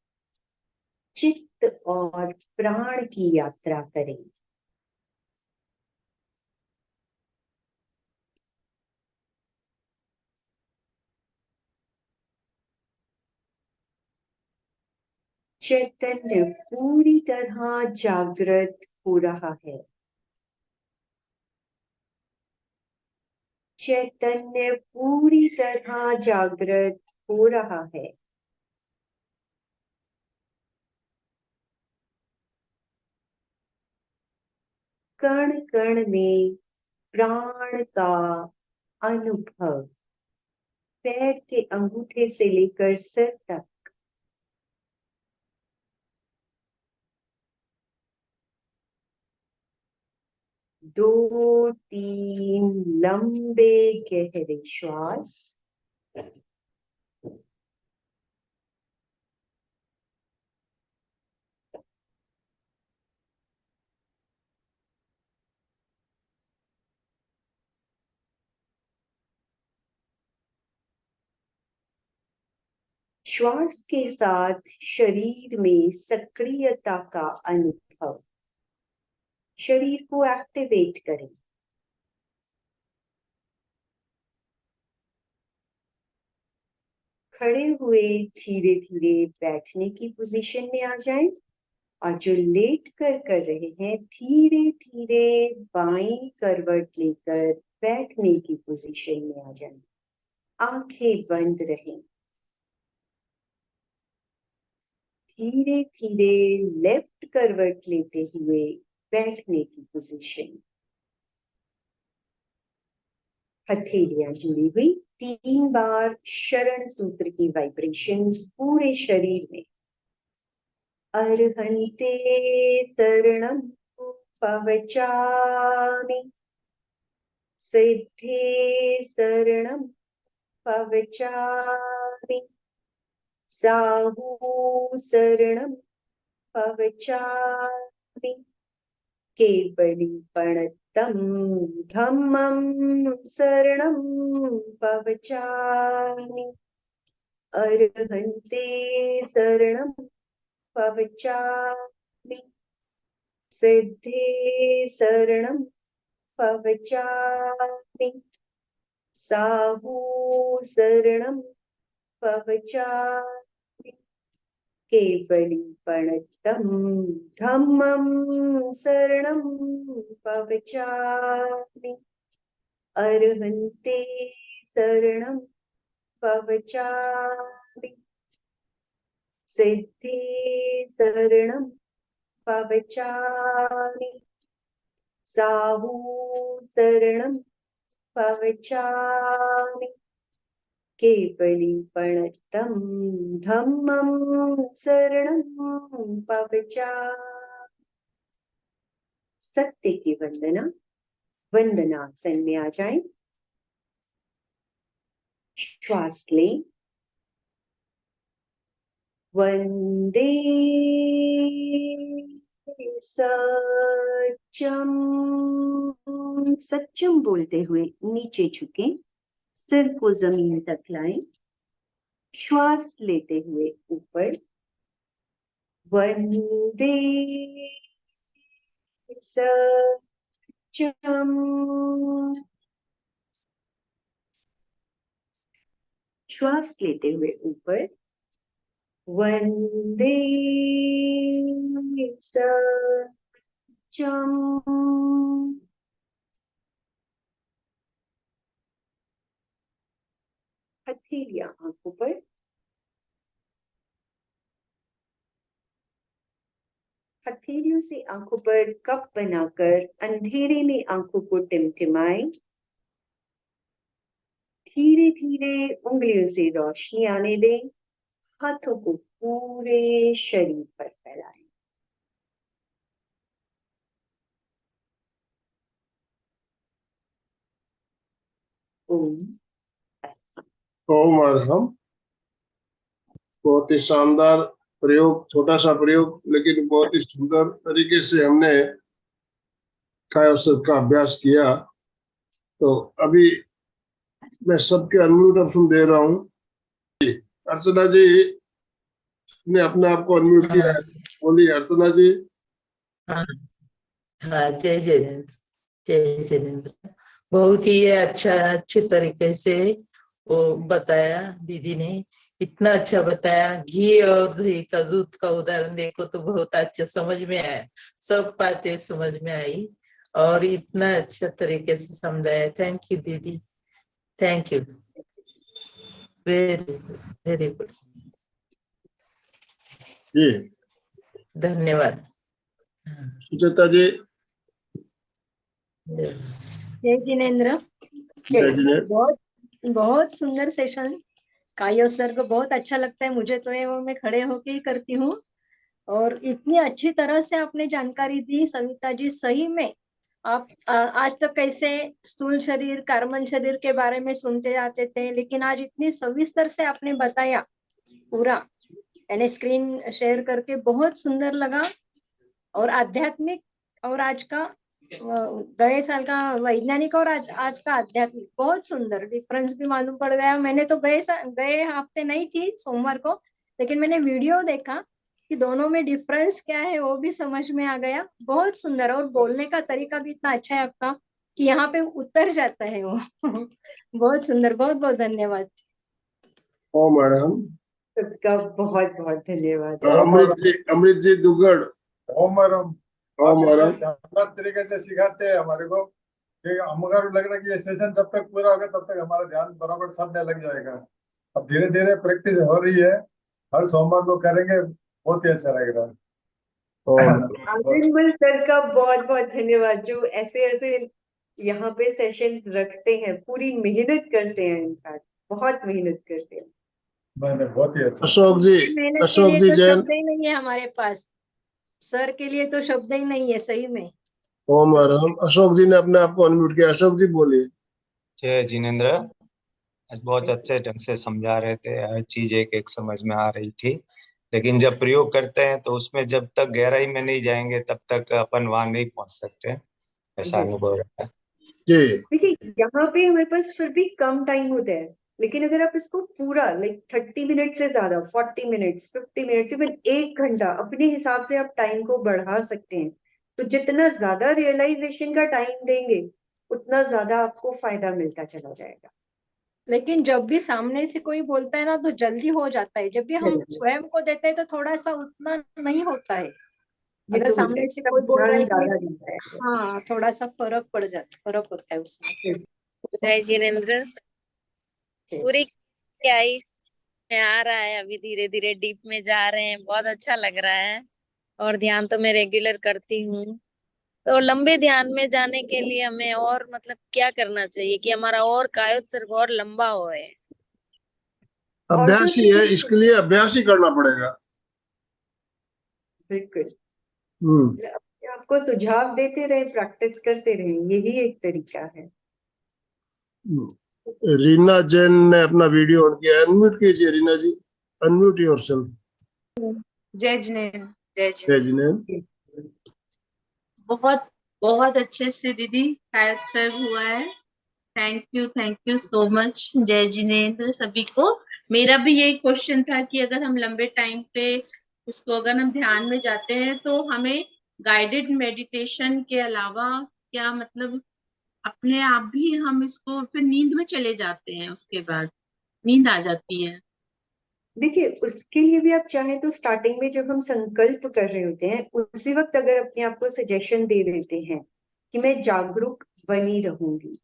चित्त और प्राण की यात्रा करें। चैतन्य पूरी तरह जागृत हो रहा है। चैतन्य पूरी तरह जागृत हो रहा है। कण कण में प्राण का अनुभव। पैर के अंगूठे से लेकर सिर तक। दो तीन लंबे गहरे श्वास। श्वास के साथ शरीर में सक्रियता का अनुभव। शरीर को एक्टिवेट करें। खड़े हुए धीरे धीरे बैठने की पोजीशन में आ जाएं और जो लेट कर रहे हैं धीरे धीरे बाईं करवट लेकर बैठने की पोजीशन में आ जाएं। आंखें बंद रहें। धीरे धीरे लेफ्ट करवट लेते हुए बैठने की पोजीशन। हथेलियां जुड़ी हुई। 3 बार शरण सूत्र की वाइब्रेशंस पूरे शरीर में। अर्हन्ते शरणं पवचामि। सिद्धे शरणं पवचामि। साहू शरणं पवचामि। केवलीपणतं धम्मं शरणं पवचामि। अर्हन्ते शरणं पवचामि। सिद्धे शरणं पवचामि। साहू शरणं पवचामि। केवलीपणतं धम्मं शरणं पवचामि। अर्हन्ते शरणं पवचामि। सिद्धे शरणं पवचामि। साहू शरणं पवचामि। केवलीपणतं धम्मं शरणं पवचामि। सत्य की वंदना। वंदनासन में आ जाएं। श्वास लें। वंदे सत्यं सत्यम बोलते हुए नीचे झुकें, सिर को जमीन तक लाएं, श्वास लेते हुए ऊपर, वंदे सत्यम। श्वास लेते हुए ऊपर, वंदे सत्यम। हथेलियां आंखों पर, हथेलियों से आंखों पर कप बनाकर अंधेरे में आंखों को टिमटिमाएं। धीरे धीरे उंगलियों से रोशनी आने दें, हाथों को पूरे शरीर पर फैलाएं। ओम। ओम अरहम। बहुत ही शानदार प्रयोग, छोटा सा प्रयोग, लेकिन बहुत ही सुंदर तरीके से हमने कायोत्सर्ग का अभ्यास किया। तो अभी मैं सबके अनम्यूट ऑप्शन दे रहा हूँ। अर्चना जी ने अपने आप को अनम्यूट किया है, बोलिए अर्चना जी। हाँ हाँ, जय जिनेंद्र, जय जिनेंद्र। बहुत ही अच्छा, अच्छे तरीके से वो बताया दीदी ने, इतना अच्छा बताया। घी और दही का, दूध का उदाहरण देखो तो बहुत अच्छा समझ में आया, सब बातें समझ में आई और इतना अच्छा तरीके से समझाया। थैंक यू दीदी, thank you, very very good, जी धन्यवाद। सुचेता जी। जय जिनेंद्र। जय जिनेंद्र। बहुत बहुत सुंदर सेशन। कायोत्सर्ग बहुत अच्छा लगता है मुझे, तो ये वो मैं खड़े होके ही करती हूँ। और इतनी अच्छी तरह से आपने जानकारी दी सविता जी, सही में आप आज तक कैसे स्थूल शरीर, कार्बन शरीर के बारे में सुनते आते थे, लेकिन आज इतनी सविस्तर से आपने बताया पूरा, यानी स्क्रीन शेयर करके बहुत सुंदर लगा। और आध्यात्मिक और आज का गए साल का वैज्ञानिक और आज का आध्यात्मिक, बहुत सुंदर डिफरेंस भी मालूम पड़ गया। मैंने तो गए हफ्ते नहीं थी सोमवार को, लेकिन मैंने वीडियो देखा कि दोनों में डिफरेंस क्या है वो भी समझ में आ गया। बहुत सुंदर, और बोलने का तरीका भी इतना अच्छा है आपका कि यहाँ पे उतर जाता है वो। बहुत सुंदर, बहुत बहुत धन्यवाद। ओम अरहम। सबका बहुत बहुत धन्यवाद। अमृत जी दुगड़। ओम अरहम। ओम आप इतने अरहम। शानदार तरीके से सिखाते हैं हमारे को कि हमको लग रहा है कि ये सेशन जब तक पूरा होगा तब तक हमारा ध्यान बराबर साधने लग जाएगा। अब धीरे धीरे प्रैक्टिस हो रही है, हर सोमवार को करेंगे, बहुत ही अच्छा लग रहा है। ओम आनंदमल सर का बहुत बहुत धन्यवाद, जो ऐसे ऐसे यहाँ पे सेशंस रखते हैं, पूरी मेहनत करते हैं, इंसान बहुत मेहनत करते हैं। मैंने बहुत ही अच्छा। अशोक जी, मेहनत के अशोक लिए जी तो जैन। शब्द ही नहीं है हमारे पास, सर के लिए तो शब्द ही नहीं है सही में। ओम अरहम। अशोक जी ने अपने आप को अनम्यूट किया। अशोक जी बोलिए। जय जिनेंद्र। आज बहुत अच्छे ढंग से समझा रहे थे, हर चीज एक एक समझ में आ रही थी। लेकिन जब प्रयोग करते हैं तो उसमें जब तक गहराई में नहीं जाएंगे तब तक अपन वहां नहीं पहुंच सकते, ऐसा अनुभव रहता है। जी देखिए यहाँ पे हमारे पास फिर भी कम टाइम होता है, लेकिन अगर आप इसको पूरा 30 मिनट से ज्यादा, 40 मिनट्स, 50 मिनट्स, इवन 1 घंटा अपने हिसाब से आप टाइम को बढ़ा सकते हैं। तो जितना ज्यादा रियलाइजेशन का टाइम देंगे उतना ज्यादा आपको फायदा मिलता चला जाएगा। लेकिन जब भी सामने से कोई बोलता है ना तो जल्दी हो जाता है, जब भी हम स्वयं को देते हैं तो थोड़ा सा उतना नहीं होता है। ये अगर तो होता सामने है, से सब कोई बोल रहा ध्यान है ज्यादा कि देता है। हाँ, थोड़ा सा फर्क पड़ जाता, फर्क होता है उसमें। जय जिनेंद्र। पूरी आई में आ रहा है, अभी धीरे धीरे डीप में जा रहे हैं, बहुत अच्छा लग रहा है। और ध्यान तो मैं रेगुलर करती हूँ। तो लंबे ध्यान में जाने के लिए हमें और मतलब क्या करना चाहिए कि हमारा और कायोत्सर्ग और लंबा होए? और तो अभ्यास ही है, इसके लिए अभ्यास ही करना पड़ेगा। बिल्कुल हम्म। आपको सुझाव देते रहे, प्रैक्टिस करते रहे, यही एक तरीका है। रीना जैन ने अपना वीडियो ऑन किया, अनम्यूट कीजिए रीना जी, अनम्यूट योरसेल्फ। जय जिनेंद्र। जय जय जिनेंद्र। जिनेंद्र। बहुत बहुत अच्छे से दीदी शायद सर्व हुआ है। Thank you so much. जय जिनेंद्र सभी को। मेरा भी यही क्वेश्चन था कि अगर हम लंबे टाइम पे इसको अगर हम ध्यान में जाते हैं तो हमें गाइडेड मेडिटेशन के अलावा क्या मतलब अपने आप भी हम इसको फिर नींद में चले जाते हैं, उसके बाद नींद आ जाती है। देखिए, उसके लिए भी आप चाहें तो स्टार्टिंग में जब हम संकल्प कर रहे होते हैं उसी वक्त अगर अपने आप को सजेशन दे देते हैं कि मैं जागरूक बनी रहूंगी,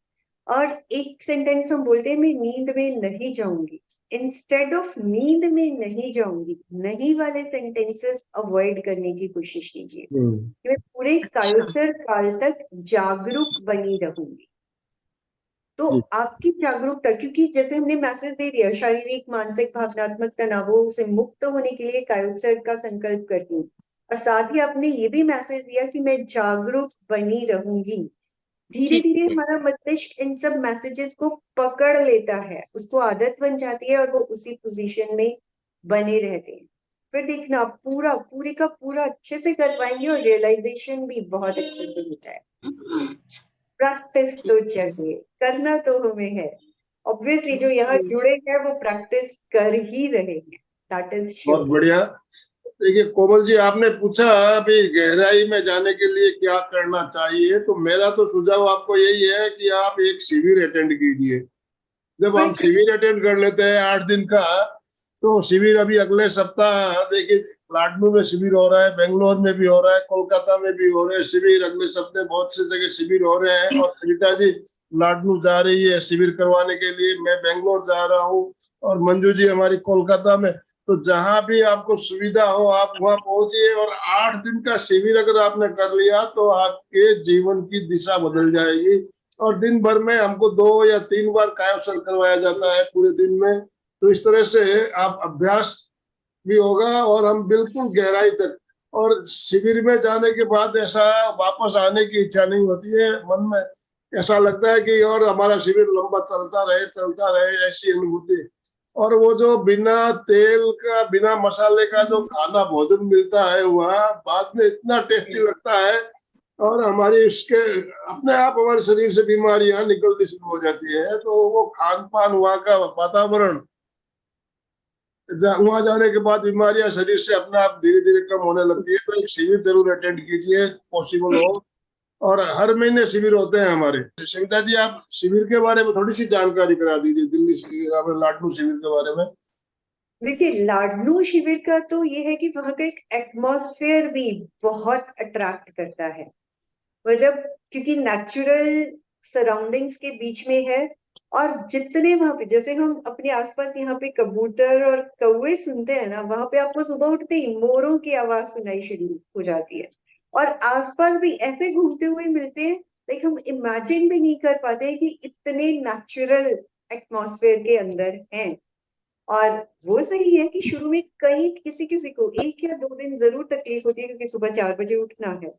और एक सेंटेंस हम बोलते हैं मैं नींद में नहीं जाऊंगी, इंस्टेड ऑफ नींद में नहीं जाऊंगी, नहीं वाले सेंटेंसेस अवॉइड करने की कोशिश कीजिए कि मैं पूरे कायोत्तर काल तक जागरूक बनी रहूंगी। तो जी। आपकी जागरूकता, क्योंकि जैसे हमने मैसेज दे दिया शारीरिक मानसिक भावनात्मक तनावों से मुक्त होने के लिए कायोत्सर्ग का संकल्प करती हूँ, और साथ ही आपने ये भी मैसेज दिया कि मैं जागरूक बनी रहूंगी। धीरे ठीक धीरे है। हमारा मस्तिष्क इन सब मैसेजेस को पकड़ लेता है, उसको आदत बन जाती है और वो उसी पोजीशन में बने रहते हैं। फिर देखना पूरा पूरे का पूरा अच्छे से कर पाएंगे और रियलाइजेशन भी बहुत अच्छे से होता है। प्रैक्टिस तो चाहिए, करना तो हमें है। ऑब्वियसली जो यहाँ जुड़े हैं वो प्रैक्टिस कर ही रहे हैं, दैट इज बहुत श्योर। बढ़िया। देखिए कोमल जी, आपने पूछा अभी गहराई में जाने के लिए क्या करना चाहिए, तो मेरा तो सुझाव आपको यही है कि आप एक शिविर अटेंड कीजिए। जब हम शिविर अटेंड कर लेते हैं 8 दिन का, तो शिविर अभी अगले सप्ताह देखिए लाडनू में शिविर हो रहा है, बेंगलोर में भी हो रहा है, कोलकाता में भी हो रहे हैं शिविर, अगले सप्ताह बहुत सी जगह शिविर हो रहे हैं। और सविता जी लाडनू जा रही है शिविर करवाने के लिए, मैं बेंगलोर जा रहा हूँ, और मंजू जी हमारी कोलकाता में। तो जहां भी आपको सुविधा हो आप वहां पहुंचिए, और 8 दिन का शिविर अगर आपने कर लिया तो आपके जीवन की दिशा बदल जाएगी। और दिन भर में हमको 2 या 3 बार कायोत्सर्ग करवाया जाता है पूरे दिन में। तो इस तरह से आप अभ्यास भी होगा और हम बिल्कुल गहराई तक। और शिविर में जाने के बाद ऐसा वापस आने की इच्छा नहीं होती है मन में, ऐसा लगता है कि और हमारा शिविर लंबा चलता रहे, ऐसी अनुभूति। और वो जो बिना तेल का बिना मसाले का जो खाना भोजन मिलता है वहाँ बाद में इतना टेस्टी लगता है, और हमारी इसके अपने आप हमारे शरीर से बीमारियां निकलनी शुरू हो जाती है। तो वो खान पान, वहाँ का वातावरण, वहां जाने के बाद बीमारियां शरीर से अपने आप धीरे धीरे कम होने लगती है। तो एक शिविर जरूर अटेंड कीजिए, पॉसिबल हो। और हर महीने शिविर होते हैं हमारे। सविता जी, आप शिविर के बारे में थोड़ी सी जानकारी करा दीजिए, दिल्ली लाडनू शिविर के बारे में। देखिए, लाडनू शिविर का तो ये है कि वहां का एक एटमॉस्फेयर भी बहुत अट्रैक्ट करता है, मतलब क्योंकि नेचुरल सराउंडिंग्स के बीच में है। और जितने वहां पे, जैसे हम अपने आसपास यहाँ पे कबूतर और कौवे सुनते हैं ना, वहां पे आपको सुबह उठते ही मोरों की आवाज सुनाई शुरू हो जाती है, और आसपास भी ऐसे घूमते हुए मिलते हैं, लाइक हम इमेजिन भी नहीं कर पाते कि इतने नेचुरल एटमॉस्फेयर के अंदर हैं। और वो सही है कि शुरू में कहीं किसी किसी को 1 या 2 दिन जरूर तकलीफ होती है, क्योंकि सुबह 4 बजे उठना है,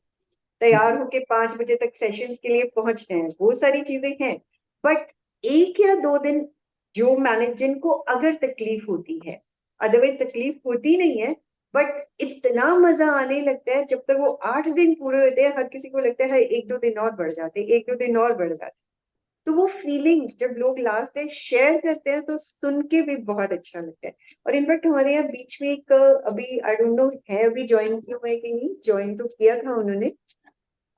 तैयार होके 5 बजे तक सेशंस के लिए पहुंचना है, वो सारी चीजें हैं। बट 1 या 2 दिन जो मैनेज, जिनको अगर तकलीफ होती है, अदरवाइज तकलीफ होती नहीं है, बट इतना मजा आने लगता है जब तक वो 8 दिन पूरे होते हैं, हर किसी को लगता है 1-2 दिन और बढ़ जाते, 1-2 दिन और बढ़ जाते। तो वो फीलिंग जब लोग लास्ट डे शेयर करते हैं तो सुन के भी बहुत अच्छा लगता है। और इनफैक्ट हमारे यहाँ बीच में एक अभी आई डोंट नो है अभी ज्वाइन किया हुआ है कि नहीं, ज्वाइन तो किया था उन्होंने,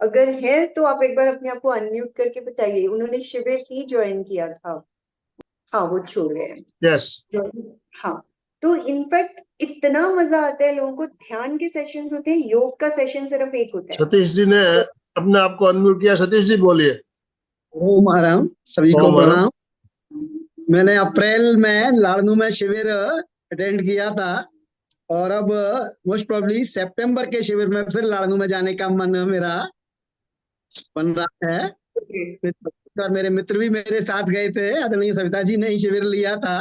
अगर है तो आप एक बार अपने आप को अनम्यूट करके बताइए। उन्होंने शिविर ही ज्वाइन किया था। हाँ, वो छोड़ गए हैं। यस। हाँ, तो इनफैक्ट इतना मजा आता है लोगों को। ध्यान के सेशंस होते हैं, योग का सेशन सिर्फ एक होता है। सतीश जी ने अपने आप को अनम्यूट किया। सतीश जी बोलिए। ओम आराम, सभी को ओम आराम। प्रणाम। मैंने अप्रैल में लाड़नू में शिविर अटेंड किया था, और अब मोस्ट प्रोबेबली सितंबर के शिविर में फिर लाड़नू में जाने का मन मेरा बन रहा है। और मेरे मित्र भी मेरे साथ गए थे, आदरणीय सविता जी ने ही शिविर लिया था।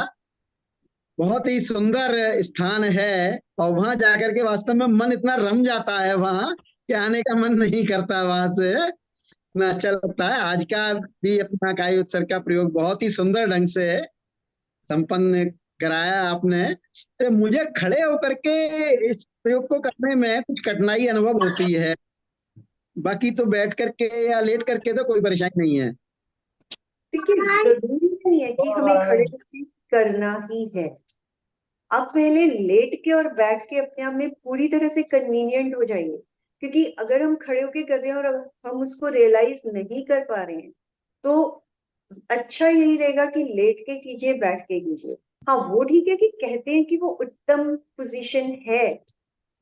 बहुत ही सुंदर स्थान है, और वहां जाकर के वास्तव में मन इतना रम जाता है वहां कि आने का मन नहीं करता वहां से, इतना अच्छा लगता है। आज का भी अपना काई उत्सव का प्रयोग बहुत ही सुंदर ढंग से संपन्न कराया आपने। तो मुझे खड़े होकर के इस प्रयोग को करने में कुछ कठिनाई अनुभव होती है। बाकी तो बैठ करके या लेट करके तो कोई परेशानी नहीं है। देखिए, जरूरी नहीं है कि हमें खड़े होकर करना ही है। आप पहले लेट के और बैठ के अपने आप में पूरी तरह से कन्वीनियंट हो जाइए, क्योंकि अगर हम खड़े होके कर रहे हैं और हम उसको रियलाइज नहीं कर पा रहे हैं, तो अच्छा यही रहेगा कि लेट के कीजिए, बैठ के कीजिए। हाँ, वो ठीक है कि कहते हैं कि वो उत्तम पोजीशन है,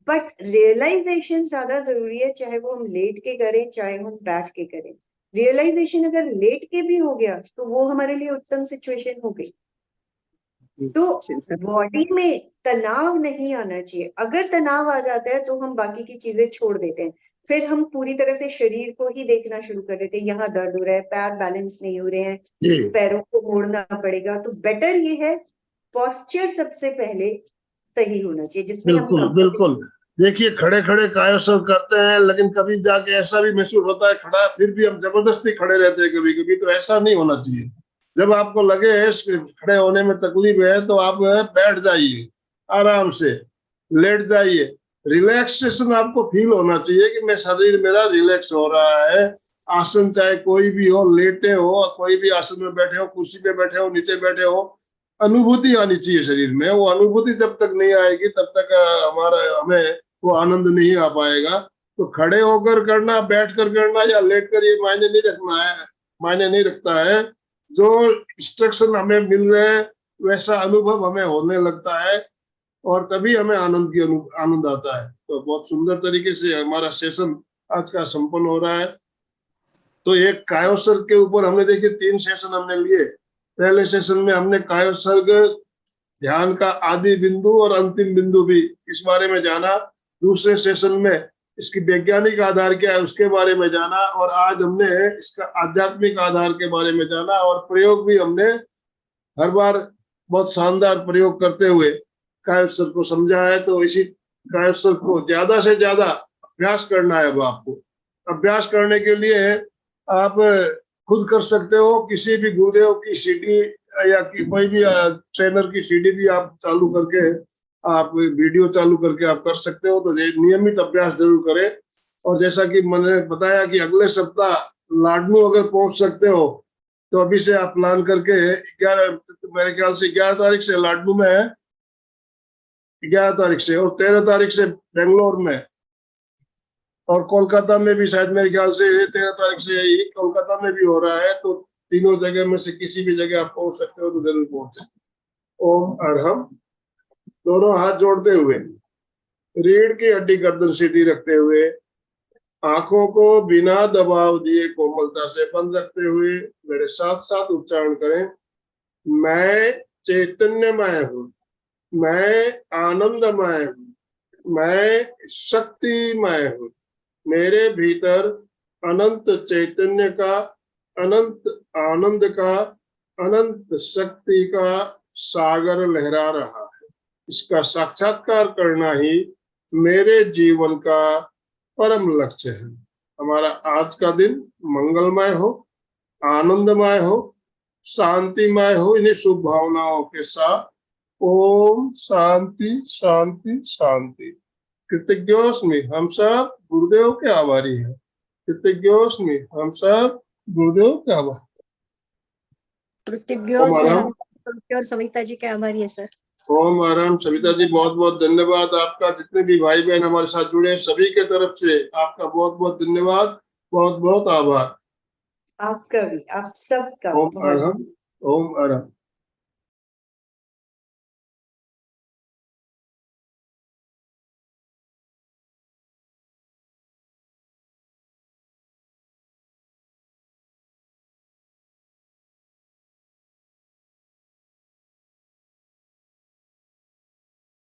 बट रियलाइजेशन ज्यादा जरूरी है, चाहे वो हम लेट के करें चाहे हम बैठ के करें। रियलाइजेशन अगर लेट के भी हो गया तो वो हमारे लिए उत्तम सिचुएशन हो गई। तो बॉडी में तनाव नहीं आना चाहिए। अगर तनाव आ जाता है तो हम बाकी की चीजें छोड़ देते हैं, फिर हम पूरी तरह से शरीर को ही देखना शुरू कर देते हैं। यहाँ दर्द हो रहा है, पैर बैलेंस नहीं हो रहे हैं, जी पैरों को मोड़ना पड़ेगा। तो बेटर ये है, पोस्चर सबसे पहले सही होना चाहिए, जिसमें हम बिल्कुल बिल्कुल। देखिए, खड़े खड़े कायोसर करते हैं, लेकिन कभी जाके ऐसा भी महसूस होता है खड़ा, फिर भी हम जबरदस्ती खड़े रहते हैं कभी कभी। तो ऐसा नहीं होना चाहिए। जब आपको लगे खड़े होने में तकलीफ है तो आप बैठ जाइए, आराम से लेट जाइए। रिलैक्सेशन आपको फील होना चाहिए कि मैं शरीर मेरा रिलैक्स हो रहा है। आसन चाहे कोई भी हो, लेटे हो, कोई भी आसन में बैठे हो, कुर्सी पे बैठे हो, नीचे बैठे हो, अनुभूति आनी चाहिए शरीर में। वो अनुभूति जब तक नहीं आएगी तब तक हमें वो आनंद नहीं आ पाएगा। तो खड़े होकर करना, बैठ कर करना या लेट कर, ये मायने नहीं रखना है, मायने नहीं रखता है। जो इंस्ट्रक्शन हमें मिल रहे हैं वैसा अनुभव हमें होने लगता है और तभी हमें आनंद आता है। तो बहुत सुंदर तरीके से हमारा सेशन आज का संपन्न हो रहा है। तो एक कायोसर्ग के ऊपर हमने देखिए 3 सेशन हमने लिए। पहले सेशन में हमने कायोसर्ग ध्यान का आदि बिंदु और अंतिम बिंदु भी इस बारे में जाना। दूसरे सेशन में इसकी वैज्ञानिक आधार क्या है उसके बारे में जाना, और आज हमने इसका आध्यात्मिक आधार के बारे में जाना। और प्रयोग भी हमने हर बार बहुत शानदार प्रयोग करते हुए कायोसर्ग को समझा है। तो इसी कायोसर्ग को ज्यादा से ज्यादा अभ्यास करना है। अब आपको अभ्यास करने के लिए आप खुद कर सकते हो, किसी भी गुरुदेव की सीडी या कोई भी ट्रेनर की सीडी भी आप चालू करके, आप वीडियो चालू करके आप कर सकते हो। तो नियमित अभ्यास जरूर करें। और जैसा कि मैंने बताया कि अगले सप्ताह लाडनू अगर पहुंच सकते हो तो अभी से आप प्लान करके 11, मेरे ख्याल से 11 तारीख से लाडनू में है, 11 तारीख से, और 13 तारीख से बेंगलोर में, और कोलकाता में भी शायद मेरे ख्याल से 13 तारीख से ही कोलकाता में भी हो रहा है। तो तीनों जगह में से किसी भी जगह आप पहुंच सकते हो तो जरूर पहुंचे। ओम अरहम। दोनों हाथ जोड़ते हुए, रीढ़ की हड्डी गर्दन सीधी रखते हुए, आंखों को बिना दबाव दिए कोमलता से बंद रखते हुए मेरे साथ साथ उच्चारण करें। मैं चैतन्यमय हूँ, मैं आनंदमय हूँ, मैं शक्तिमय हूँ। मेरे भीतर अनंत चैतन्य का, अनंत आनंद का, अनंत शक्ति का सागर लहरा रहा है। इसका साक्षात्कार करना ही मेरे जीवन का परम लक्ष्य है। हमारा आज का दिन मंगलमय हो, आनंदमय हो, शांतिमय हो। इन्हीं शुभ भावनाओं के साथ ओम शांति शांति शांति। कृतज्ञोस्मि, हम सब गुरुदेव के आभारी हैं। कृतज्ञोस्मि, हम सब गुरुदेव के आभारी। कृतज्ञोस्मि, हम और सविता जी के आभारी है सर। ओम आराम। सविता जी बहुत बहुत धन्यवाद आपका। जितने भी भाई बहन हमारे साथ जुड़े सभी के तरफ से आपका बहुत बहुत धन्यवाद, बहुत बहुत आभार। आपका भी, आप सबका। ओम आराम। ओम आराम।